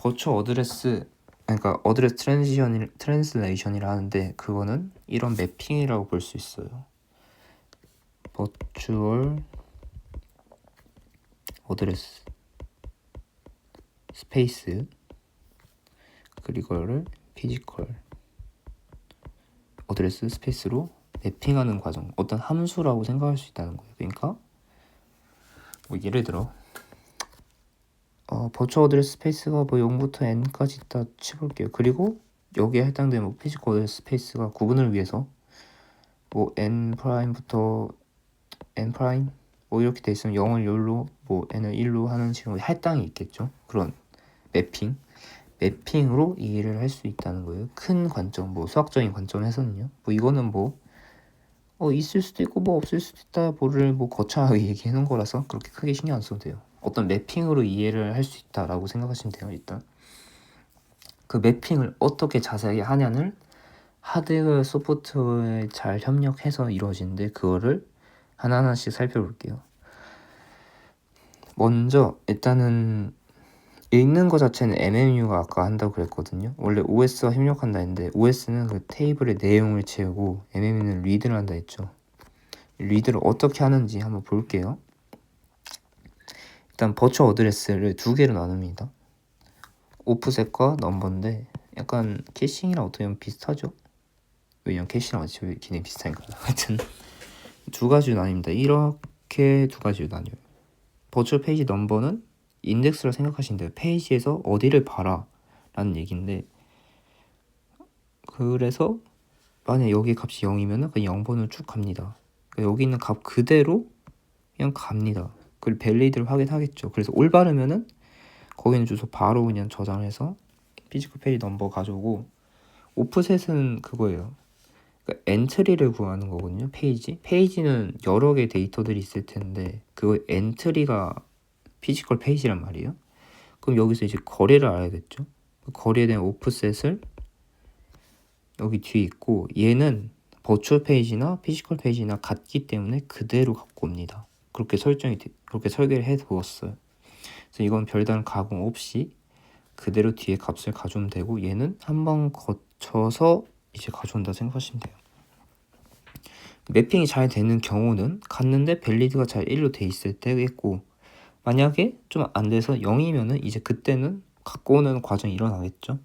버추얼 어드레스 그러니까 어드레스 트랜슬레이션이라 하는데 그거는 이런 매핑이라고 볼 수 있어요. 버추얼 어드레스 스페이스 그리고 이거를 피지컬 어드레스 스페이스로 매핑하는 과정, 어떤 함수라고 생각할 수 있다는 거예요. 그러니까 뭐 예를 들어 버추얼 어드레스 스페이스가 뭐 0부터 n까지 있다 치볼게요. 그리고 여기에 해당되는 뭐 피지컬 어드레스 스페이스가 구분을 위해서 뭐 n 프라임부터 n 프라임 뭐 이렇게 돼 있으면 0을 0로 뭐 n을 1로 하는 식으로 할당이 있겠죠. 그런 매핑으로 이해를 할 수 있다는 거예요. 큰 관점, 뭐 수학적인 관점에서는요. 뭐 이거는 뭐 있을 수도 있고 뭐 없을 수도 있다 뭐를 뭐 거창하게 얘기하는 거라서 그렇게 크게 신경 안 써도 돼요. 어떤 매핑으로 이해를 할 수 있다라고 생각하시면 돼요. 일단 그 매핑을 어떻게 자세하게 하냐는 하드웨어 소프트웨어에 잘 협력해서 이루어지는데 그거를 하나하나씩 살펴볼게요. 먼저 일단은 읽는 거 자체는 MMU가 아까 한다고 그랬거든요. 원래 OS와 협력한다 했는데 OS는 그 테이블의 내용을 채우고 MMU는 리드를 한다 했죠. 리드를 어떻게 하는지 한번 볼게요. 일단 버추얼 어드레스를 2개로 나눕니다. 오프셋과 넘버인데 약간 캐싱이랑 어떻게 보면 비슷하죠. 왜냐면 캐시랑 어차피 기능이 비슷하니까. 하여튼 2가지로 나뉩니다. 이렇게 2가지로 나뉘어요. 버추얼 페이지 넘버는 인덱스라 생각하시면 돼요. 페이지에서 어디를 봐라 라는 얘기인데 그래서 만약 여기 값이 0이면 그냥 0번으로 쭉 갑니다. 그러니까 여기 있는 값 그대로 그냥 갑니다. 그리고 밸리드를 확인하겠죠. 그래서 올바르면은 거기 있는 주소 바로 그냥 저장해서 피지컬 페이지 넘버 가져오고 오프셋은 그거예요. 그러니까 엔트리를 구하는 거거든요. 페이지는 여러 개 데이터들이 있을 텐데 그 엔트리가 피지컬 페이지란 말이에요. 그럼 여기서 이제 거리를 알아야겠죠. 거리에 대한 오프셋을 여기 뒤에 있고, 얘는 버추얼 페이지나 피지컬 페이지나 같기 때문에 그대로 갖고 옵니다. 그렇게 설계를 해 두었어요. 그래서 이건 별다른 가공 없이 그대로 뒤에 값을 가져오면 되고, 얘는 한번 거쳐서 이제 가져온다 생각하시면 돼요. 매핑이 잘 되는 경우는 갔는데 밸리드가 잘 1로 돼 있을 때겠고, 만약에 좀 안 돼서 0이면은 이제 그때는 갖고 오는 과정이 일어나겠죠.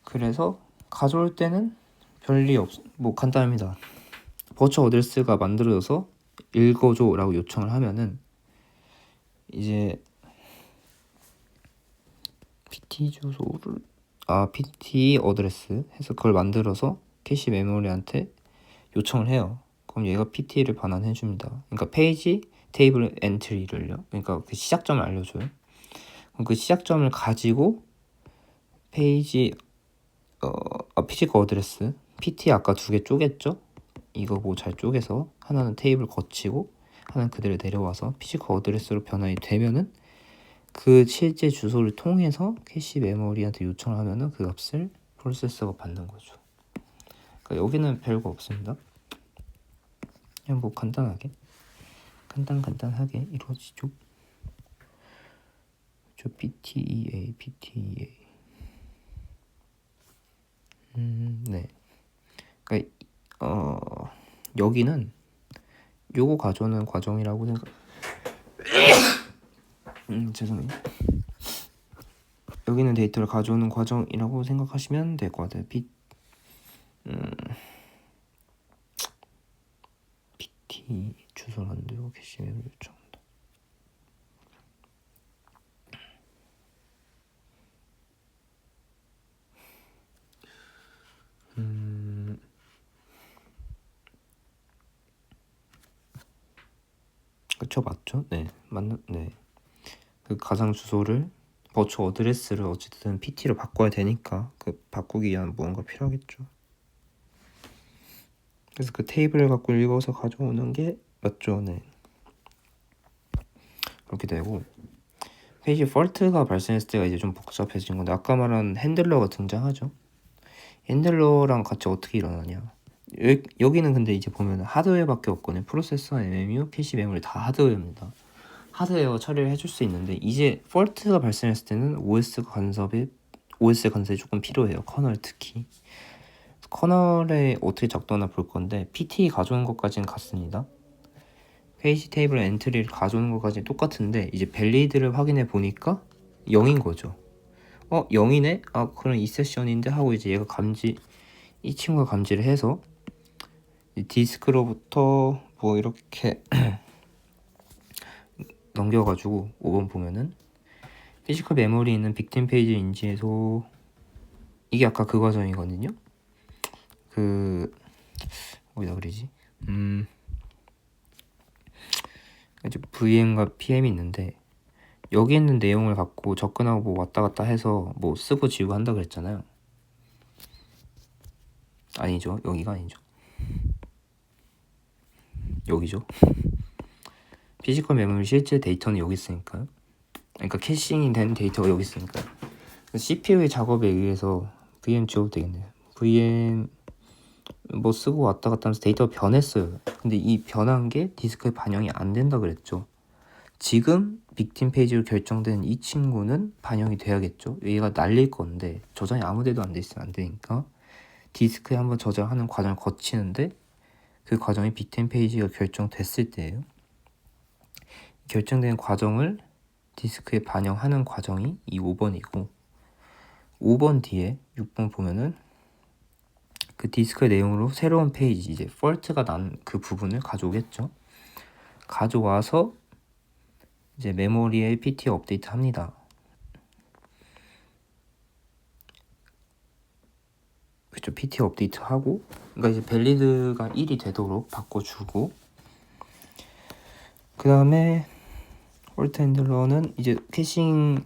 그래서 가져올 때는 별리 뭐 간단합니다. 버추얼 어드레스가 만들어져서 읽어줘 라고 요청을 하면은 이제 PT 주소를 PT 어드레스 해서 그걸 만들어서 캐시 메모리한테 요청을 해요. 그럼 얘가 PT를 반환해 줍니다. 그러니까 페이지 테이블 엔트리를요. 그러니까 그 시작점을 알려줘요. 그럼 그 시작점을 가지고 페이지 피지컬 어드레스 PT 아까 두 개 쪼갰죠? 이거 뭐 잘 쪼개서 하나는 테이블 거치고 하나는 그대로 내려와서 피지컬 어드레스로 변환이 되면은 그 실제 주소를 통해서 캐시 메모리한테 요청을 하면은 그 값을 프로세서가 받는 거죠. 그러니까 여기는 별거 없습니다. 그냥 뭐 간단하게 이루어지죠. 저 PTEA 네. 그러니까 여기는 요거 가져오는 과정이라고 생각. 죄송해요. 여기는 데이터를 가져오는 과정이라고 생각하시면 될 것 같아요. PT 주소를 안 되고 캐시 메모리 요청한다. 그쵸, 맞죠? 네, 네. 그 가상 주소를 버추얼 어드레스를 어쨌든 PT로 바꿔야 되니까 그 바꾸기 위한 무언가 필요하겠죠. 그래서 그 테이블을 갖고 읽어서 가져오는 게 맞죠? 네. 그렇게 되고, 페이지 폴트가 발생했을 때가 이제 좀 복잡해진 건데, 아까 말한 핸들러가 등장하죠. 핸들러랑 같이 어떻게 일어나냐. 여기는 근데 이제 보면 하드웨어밖에 없거든요. 프로세서, MMU, 캐시 메모리 다 하드웨어입니다. 하드웨어 처리를 해줄 수 있는데, 이제 폴트가 발생했을 때는 OS 간섭이 조금 필요해요. 커널 특히. 커널에 어떻게 작동하나 볼 건데, PT 가져오는 것까지는 같습니다. 페이지 테이블 엔트리를 가져오는 것까지 똑같은데, 이제 밸리드를 확인해 보니까 0인 거죠. 0이네? 그럼 이 세션인데 하고 이제 얘가 이 친구가 감지를 해서 디스크로부터 뭐 이렇게 넘겨가지고 5번 보면은 피지컬 메모리 있는 빅팀 페이지 인지해서, 이게 아까 그 과정이거든요. 어디다 그리지? 이제 VM과 PM이 있는데, 여기 있는 내용을 갖고 접근하고 뭐 왔다 갔다 해서 뭐 쓰고 지우고 한다 그랬잖아요. 아니죠. 여기가 아니죠. 여기죠. 피지컬 메모리 실제 데이터는 여기 있으니까요. 그러니까 캐싱이 된 데이터가 여기 있으니까요. CPU의 작업에 의해서 VM 지워도 되겠네요. VM 뭐 쓰고 왔다 갔다 하면서 데이터가 변했어요. 근데 이 변한 게 디스크에 반영이 안 된다 그랬죠. 지금 빅팀 페이지로 결정된 이 친구는 반영이 돼야겠죠. 얘가 날릴 건데 저장이 아무데도 안 돼 있으면 안 되니까 디스크에 한번 저장하는 과정을 거치는데, 그 과정이 빅팀 페이지가 결정됐을 때예요. 결정된 과정을 디스크에 반영하는 과정이 이 5번이고, 5번 뒤에 6번 보면은 그 디스크의 내용으로 새로운 페이지, 이제 폴트가 난 그 부분을 가져오겠죠. 가져와서 이제 메모리에 PT 업데이트 합니다. 그렇죠. PT 업데이트 하고, 그러니까 이제 밸리드가 1이 되도록 바꿔주고, 그 다음에 폴트 핸들러는 이제 캐싱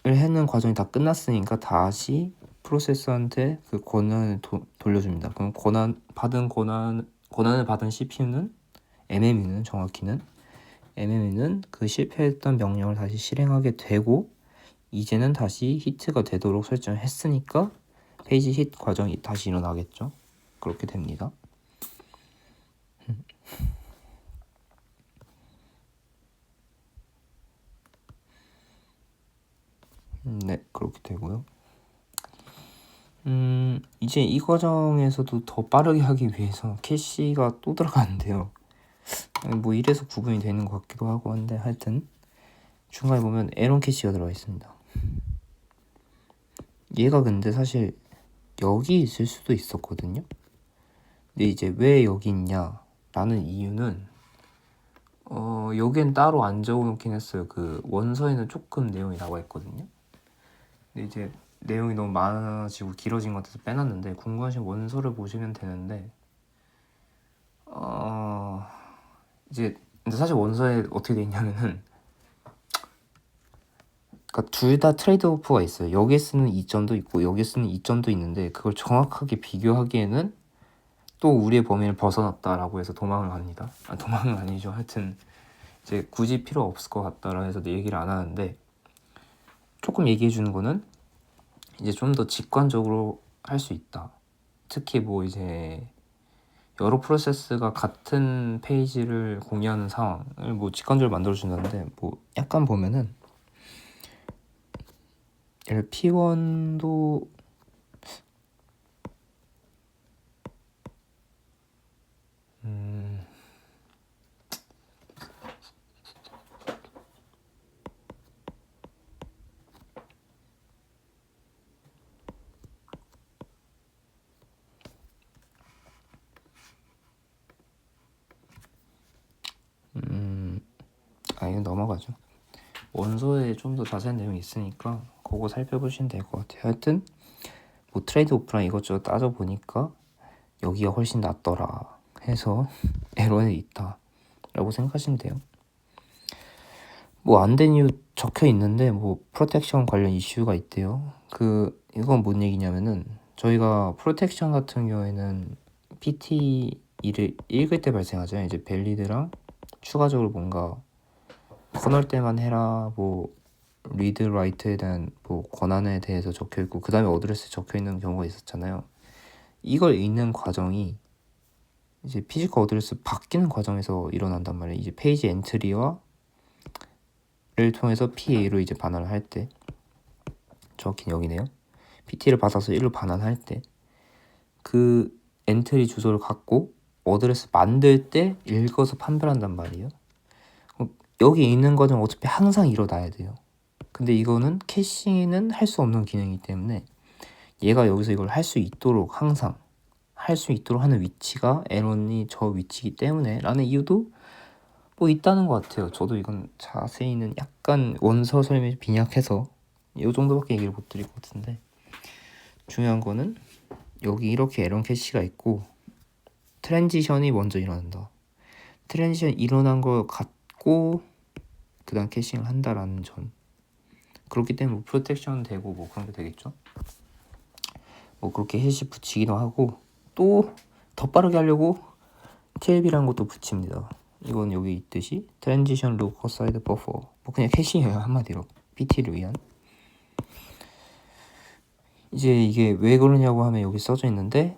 하는 과정이 다 끝났으니까 다시 프로세서한테 그 권한을 돌려줍니다. 그럼 권한을 받은 CPU는 MMU는 정확히는 MMU는 그 실패했던 명령을 다시 실행하게 되고 이제는 다시 히트가 되도록 설정을 했으니까 페이지 힛 과정이 다시 일어나겠죠. 그렇게 됩니다. 네, 그렇게 되고요. 이제 이 과정에서도 더 빠르게 하기 위해서 캐시가 또 들어가는데요. 뭐 이래서 구분이 되는 것 같기도 하고 한데 하여튼 중간에 보면 에런 캐시가 들어가 있습니다. 얘가 근데 사실 여기 있을 수도 있었거든요. 근데 이제 왜 여기 있냐 라는 이유는 여기엔 따로 안 적어놓긴 했어요. 그 원서에는 조금 내용이 나와 있거든요. 근데 이제 내용이 너무 많아지고 길어진 것 같아서 빼놨는데 궁금하신 원서를 보시면 되는데 이제 근데 사실 원서에 어떻게 돼 있냐면은 그러니까 둘 다 트레이드 오프가 있어요. 여기에 쓰는 이점도 있고 여기에 쓰는 이점도 있는데 그걸 정확하게 비교하기에는 또 우리의 범위를 벗어났다라고 해서 도망을 갑니다. 도망은 아니죠. 하여튼 이제 굳이 필요 없을 것 같다라 해서 얘기를 안 하는데 조금 얘기해 주는 거는 이제 좀 더 직관적으로 할 수 있다. 특히 뭐 이제 여러 프로세스가 같은 페이지를 공유하는 상황을 뭐 직관적으로 만들어 준다는데 뭐 약간 보면은 예를 P1도 이건 넘어가죠. 원서에 좀 더 자세한 내용이 있으니까 그거 살펴보시면 될 것 같아요. 하여튼 뭐 트레이드 오프랑 이것저것 따져보니까 여기가 훨씬 낫더라 해서 에러에 있다 라고 생각하시면 돼요. 뭐 안 된 이유 적혀 있는데 뭐 프로텍션 관련 이슈가 있대요. 이건 뭔 얘기냐면은 저희가 프로텍션 같은 경우에는 PT를 읽을 때 발생하죠. 이제 밸리드랑 추가적으로 뭔가 커널 때만 해라 뭐 리드 라이트에 대한 뭐 권한에 대해서 적혀 있고 그 다음에 어드레스에 적혀 있는 경우가 있었잖아요. 이걸 읽는 과정이 이제 피지컬 어드레스 바뀌는 과정에서 일어난단 말이에요. 이제 페이지 엔트리와 를 통해서 PA로 이제 반환을 할 때 정확히 여기네요. PT를 받아서 1로 반환할 때 그 엔트리 주소를 갖고 어드레스 만들 때 읽어서 판별한단 말이에요. 여기 있는 과정 어차피 항상 일어나야 돼요. 근데 이거는 캐시는 할 수 없는 기능이기 때문에 얘가 여기서 이걸 할 수 있도록 항상 할 수 있도록 하는 위치가 에런이 저 위치이기 때문에 라는 이유도 뭐 있다는 것 같아요. 저도 이건 자세히는 약간 원서 설명이 빈약해서 이 정도밖에 얘기를 못 드릴 것 같은데 중요한 거는 여기 이렇게 에런 캐시가 있고 트랜지션이 먼저 일어난다. 트랜지션 일어난 걸 갖고 그 다음 캐싱을 한다라는 점. 그렇기 때문에 뭐 프로텍션 되고 뭐 그런 게 되겠죠. 뭐 그렇게 해시 붙이기도 하고 또 더 빠르게 하려고 TLB라는 것도 붙입니다. 이건 여기 있듯이 트랜지션 로커 사이드 버퍼 뭐 그냥 캐시예요. 한마디로 PT를 위한. 이제 이게 왜 그러냐고 하면 여기 써져 있는데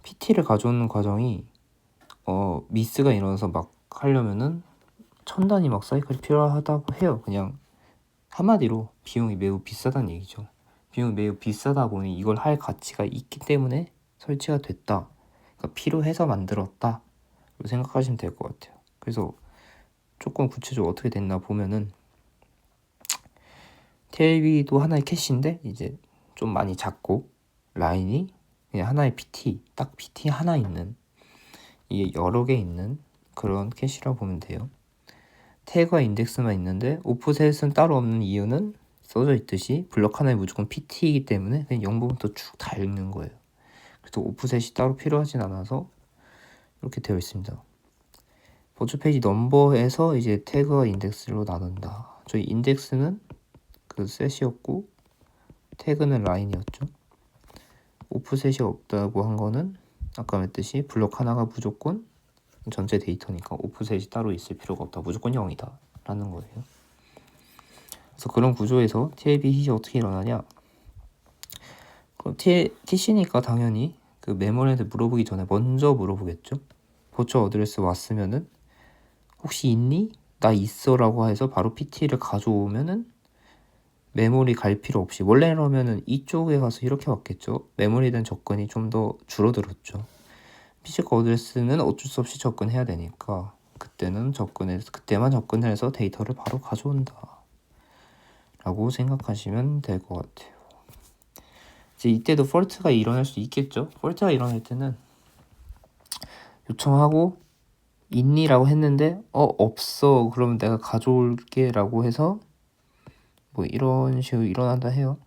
PT를 가져오는 과정이 미스가 일어나서 막 하려면은 1000단위 막 사이클이 필요하다고 해요. 그냥 한마디로 비용이 매우 비싸다는 얘기죠. 비용이 매우 비싸다 보니 이걸 할 가치가 있기 때문에 설치가 됐다. 그러니까 필요해서 만들었다. 생각하시면 될 것 같아요. 그래서 조금 구체적으로 어떻게 됐나 보면은 TLB도 하나의 캐시인데 이제 좀 많이 작고 라인이 그냥 하나의 PT, 딱 PT 하나 있는 이게 여러 개 있는 그런 캐시라고 보면 돼요. 태그와 인덱스만 있는데 오프셋은 따로 없는 이유는 써져 있듯이 블럭 하나에 무조건 PT이기 때문에 그냥 0부터 쭉 다 읽는 거예요. 그래서 오프셋이 따로 필요하진 않아서 이렇게 되어 있습니다. 버추 페이지 넘버에서 이제 태그와 인덱스로 나눈다. 저희 인덱스는 그 셋이었고 태그는 라인이었죠. 오프셋이 없다고 한 거는 아까 말했듯이 블록 하나가 무조건 전체 데이터니까 오프셋이 따로 있을 필요가 없다. 무조건 0이다 라는 거예요. 그래서 그런 구조에서 TLB hit이 어떻게 일어나냐? 그럼 TC니까 당연히 그 메모리한테 물어보기 전에 먼저 물어보겠죠. 버추얼 어드레스 왔으면은 혹시 있니? 나 있어 라고 해서 바로 PT를 가져오면은 메모리 갈 필요 없이, 원래라면은 이쪽에 가서 이렇게 왔겠죠. 메모리에 대한 접근이 좀 더 줄어들었죠. 피지컬 어드레스는 어쩔 수 없이 접근해야 되니까 그때만 접근을 해서 데이터를 바로 가져온다 라고 생각하시면 될 것 같아요. 이제 이때도 폴트가 일어날 수 있겠죠. 폴트가 일어날 때는 요청하고 있니? 라고 했는데 없어. 그러면 내가 가져올게 라고 해서 뭐 이런 식으로 일어난다 해요.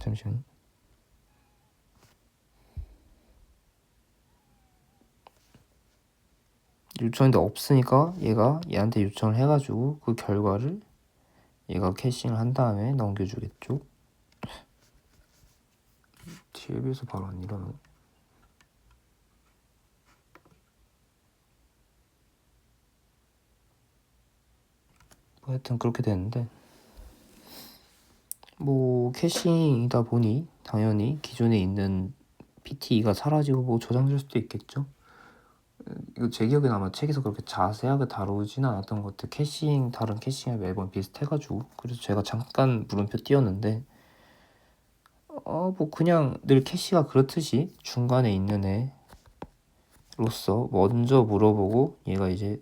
잠시만요. 요청인데 없으니까 얘한테 요청을 해가지고 그 결과를 얘가 캐싱을 한 다음에 넘겨주겠죠. TLB에서 바로 안 일어나. 하여튼 그렇게 되는데, 뭐 캐싱이다 보니 당연히 기존에 있는 PT가 사라지고 뭐 저장될 수도 있겠죠. 이거 제 기억에 아마 책에서 그렇게 자세하게 다루진 않았던 것 같아요. 다른 캐싱이 매번 비슷해가지고. 그래서 제가 잠깐 물음표 띄웠는데 뭐 그냥 늘 캐시가 그렇듯이 중간에 있는 애로서 먼저 물어보고 얘가 이제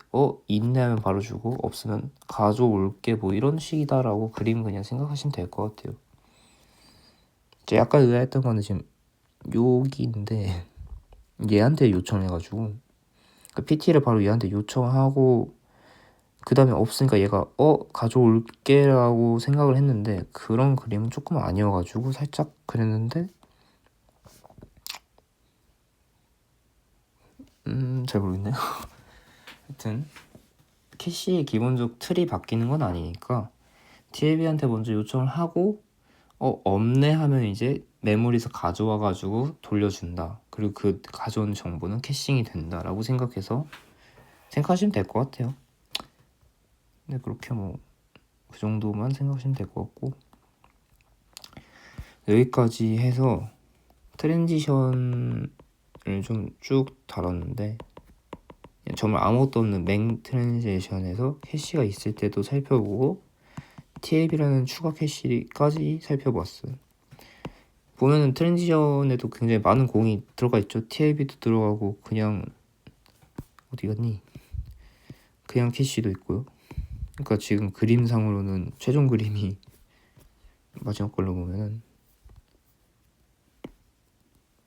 있네 하면 바로 주고 없으면 가져올게 뭐 이런 식이다라고 그림 그냥 생각하시면 될 것 같아요. 제가 아까 의아했던 거는 지금 여기인데 얘한테 요청해가지고 PT를 바로 얘한테 요청하고 그 다음에 없으니까 얘가 가져올게 라고 생각을 했는데 그런 그림은 조금 아니어가지고 살짝 그랬는데 잘 모르겠네요. 하여튼 캐시의 기본적 틀이 바뀌는 건 아니니까 TLB한테 먼저 요청을 하고 없네 하면 이제 메모리에서 가져와가지고 돌려준다. 그리고 그 가져온 정보는 캐싱이 된다라고 생각하시면 될 것 같아요. 근데 그렇게 뭐 그 정도만 생각하시면 될 것 같고, 여기까지 해서 트랜지션을 좀 쭉 다뤘는데 정말 아무것도 없는 맹 트랜지션에서 캐시가 있을 때도 살펴보고 TLB라는 추가 캐시까지 살펴봤어요. 보면은 트랜지션에도 굉장히 많은 공이 들어가 있죠. TLB도 들어가고 그냥 어디 갔니? 그냥 캐시도 있고요. 그러니까 지금 그림상으로는 최종 그림이 마지막 걸로 보면은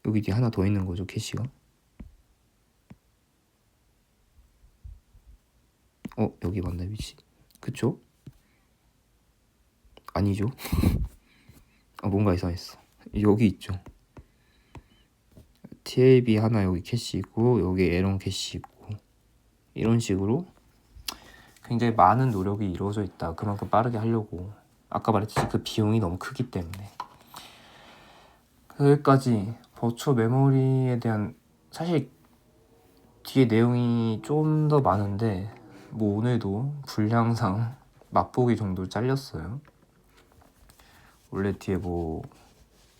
여기 뒤에 하나 더 있는 거죠, 캐시가. 여기 맞나 위치? 그쵸? 아니죠. 뭔가 이상했어. 여기 있죠. TLB 하나 여기 캐시 있고 여기 에런 캐시 있고 이런 식으로 굉장히 많은 노력이 이루어져 있다. 그만큼 빠르게 하려고. 아까 말했듯이 그 비용이 너무 크기 때문에. 여기까지 버추얼 메모리에 대한, 사실 뒤에 내용이 좀 더 많은데 뭐 오늘도 분량상 맛보기 정도 잘렸어요. 원래 뒤에 뭐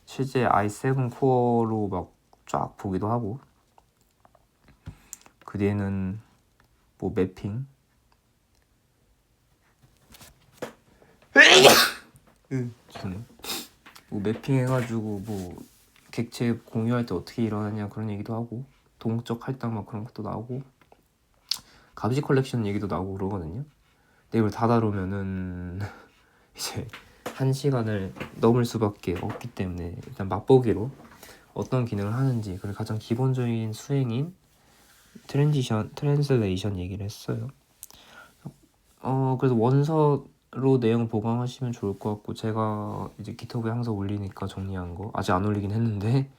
실제 i7 코어로 막 쫙 보기도 하고, 그 뒤에는 뭐 매핑 뭐 매핑 해가지고 뭐 객체 공유할 때 어떻게 일어나냐 그런 얘기도 하고, 동적 할당 막 그런 것도 나오고, 감시 컬렉션 얘기도 나오고 그러거든요. 근데 이걸 다 다루면은 이제 1시간을 넘을 수밖에 없기 때문에 일단 맛보기로 어떤 기능을 하는지, 그리고 가장 기본적인 수행인 트랜슬레이션 얘기를 했어요. 그래서 원서로 내용 보강하시면 좋을 것 같고, 제가 이제 기터브에 항상 올리니까 정리한 거 아직 안 올리긴 했는데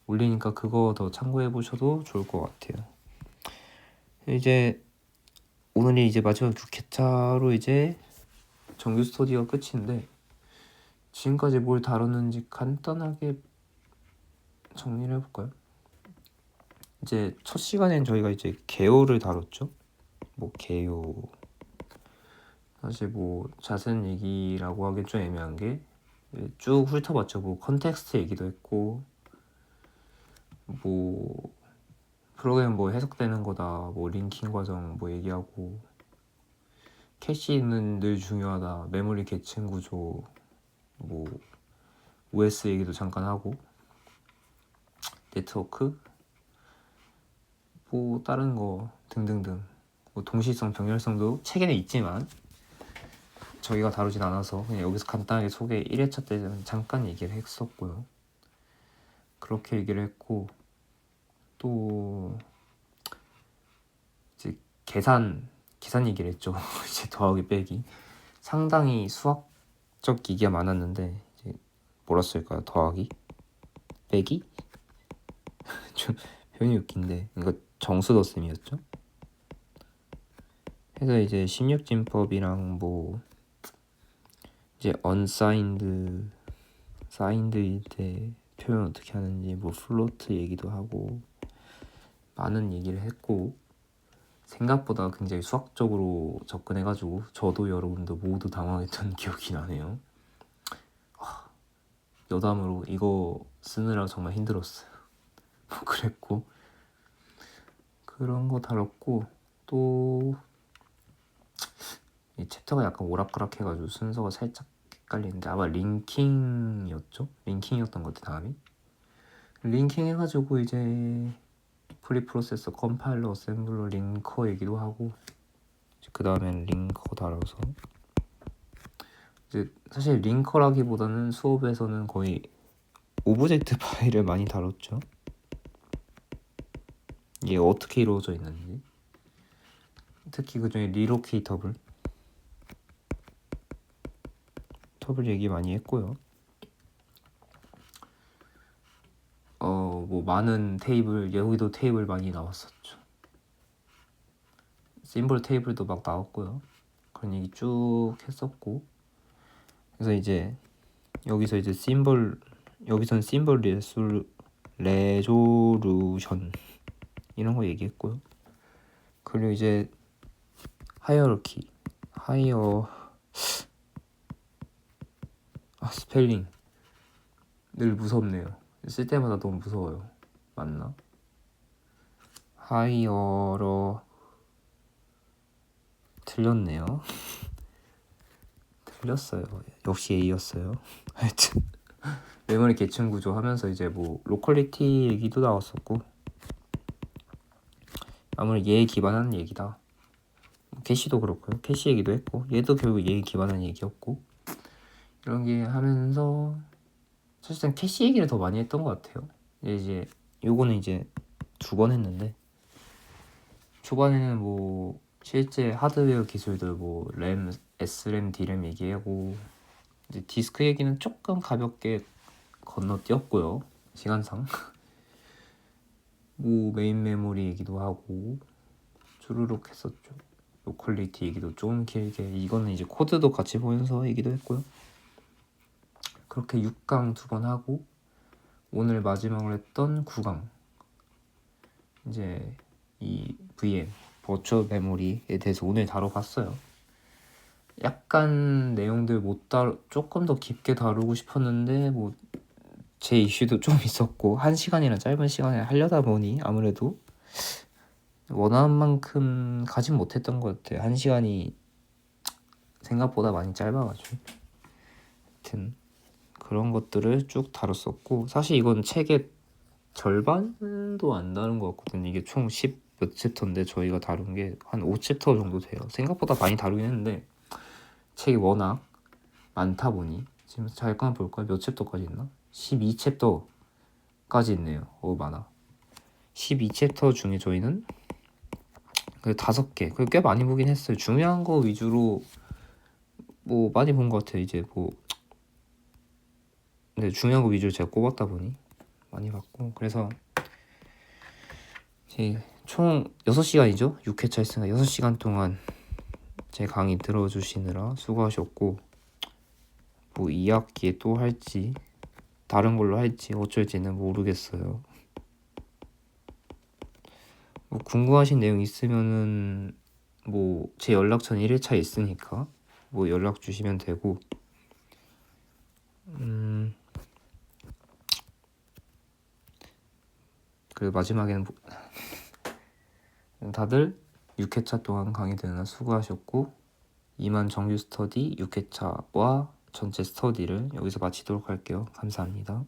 올리니까 그거 더 참고해 보셔도 좋을 것 같아요. 이제 오늘이 이제 마지막 6회차로 이제 정규 스터디가 끝인데 지금까지 뭘 다뤘는지 간단하게 정리를 해볼까요? 이제 첫 시간엔 저희가 이제 개요를 다뤘죠. 뭐 개요 사실 뭐 자세한 얘기라고 하긴 좀 애매한 게 쭉 훑어봤죠. 뭐 컨텍스트 얘기도 했고 뭐 프로그램 뭐 해석되는 거다 뭐 링킹 과정 뭐 얘기하고 캐시는 늘 중요하다 메모리 계층 구조 뭐 OS 얘기도 잠깐 하고 네트워크 뭐 다른 거 등등등 뭐 동시성 병렬성도 책에는 있지만 저희가 다루진 않아서 그냥 여기서 간단하게 소개 1회차 때는 잠깐 얘기를 했었고요. 그렇게 얘기를 했고 또 이제 계산 얘기를 했죠. 이제 더하기 빼기 상당히 수학적 기기가 많았는데 이제 뭐라 쓸까요? 더하기 빼기 좀 표현이 웃긴데 이거 정수더 쌤이었죠. 그래서 이제 16진법이랑 뭐 이제 unsigned signed일 때 표현 어떻게 하는지 뭐 플로트 얘기도 하고 많은 얘기를 했고 생각보다 굉장히 수학적으로 접근해가지고 저도 여러분도 모두 당황했던 기억이 나네요. 여담으로 이거 쓰느라 정말 힘들었어요. 뭐 그랬고 그런 거 다뤘고 또 이 챕터가 약간 오락가락해가지고 순서가 살짝 헷갈리는데 아마 링킹이었죠? 링킹이었던 것 같아 다음이 링킹 해가지고 이제 프리프로세서, 컴파일러, 어셈블러, 링커 얘기도 하고 그 다음엔 링커 다뤄서 이제 사실 링커라기보다는 수업에서는 거의 오브젝트 파일을 많이 다뤘죠. 이게 어떻게 이루어져 있는지 특히 그 중에 리로케이터블 얘기 많이 했고요. 뭐 많은 테이블 여기도 테이블 많이 나왔었죠. 심볼 테이블도 막 나왔고요. 그런 얘기 쭉 했었고 그래서 이제 여기서 이제 여기선 심볼 레조루션 이런 거 얘기했고요. 그리고 이제 하이어르키 스펠링 늘 무섭네요. 쓸 때마다 너무 무서워요. 맞나? 틀렸네요. 틀렸어요. 역시 A였어요. 하여튼 메모리 계층 구조 하면서 이제 뭐 로컬리티 얘기도 나왔었고 아무래도 얘에 기반한 얘기다. 캐시도 그렇고요. 캐시 얘기도 했고 얘도 결국 얘에 기반한 얘기였고 이런 게 하면서 사실상 캐시 얘기를 더 많이 했던 것 같아요. 이제 요거는 이제 2번 했는데 초반에는 뭐 실제 하드웨어 기술들 뭐 램, SRAM, DRAM 얘기하고 이제 디스크 얘기는 조금 가볍게 건너뛰었고요. 시간상 뭐 메인 메모리 얘기도 하고 주르륵 했었죠. 로컬리티 얘기도 좀 길게 이거는 이제 코드도 같이 보면서 얘기도 했고요. 그렇게 6강 2번 하고 오늘 마지막으로 했던 9강 이제 이 VM 버추얼 메모리에 대해서 오늘 다뤄봤어요. 약간 내용들 조금 더 깊게 다루고 싶었는데 뭐 제 이슈도 좀 있었고 1시간이나 짧은 시간에 하려다 보니 아무래도 원하는 만큼 가진 못했던 것 같아요. 1시간이 생각보다 많이 짧아가지고 하여튼 그런 것들을 쭉 다뤘었고 사실 이건 책의 절반도 안 다룬 것 같거든요. 이게 총 10몇 챕터인데 저희가 다룬 게 한 5챕터 정도 돼요. 생각보다 많이 다루긴 했는데 책이 워낙 많다 보니 지금 잠깐 볼까요? 몇 챕터까지 있나? 12챕터까지 있네요. 많아. 12챕터 중에 저희는 그 5개 꽤 많이 보긴 했어요. 중요한 거 위주로 뭐 많이 본 것 같아요. 이제 뭐 근데 중요한 거 위주로 제가 꼽았다 보니 많이 봤고 그래서 이제 총 6시간이죠. 6회차 했으니까 6시간 동안 제 강의 들어주시느라 수고하셨고, 뭐 2학기에 또 할지 다른 걸로 할지 어쩔지는 모르겠어요. 뭐 궁금하신 내용 있으면은 뭐 제 연락처는 1회차에 있으니까 뭐 연락 주시면 되고, 그 마지막에는 다들 6회차 동안 강의 듣느라 수고하셨고, 이만 정규 스터디 6회차와 전체 스터디를 여기서 마치도록 할게요. 감사합니다.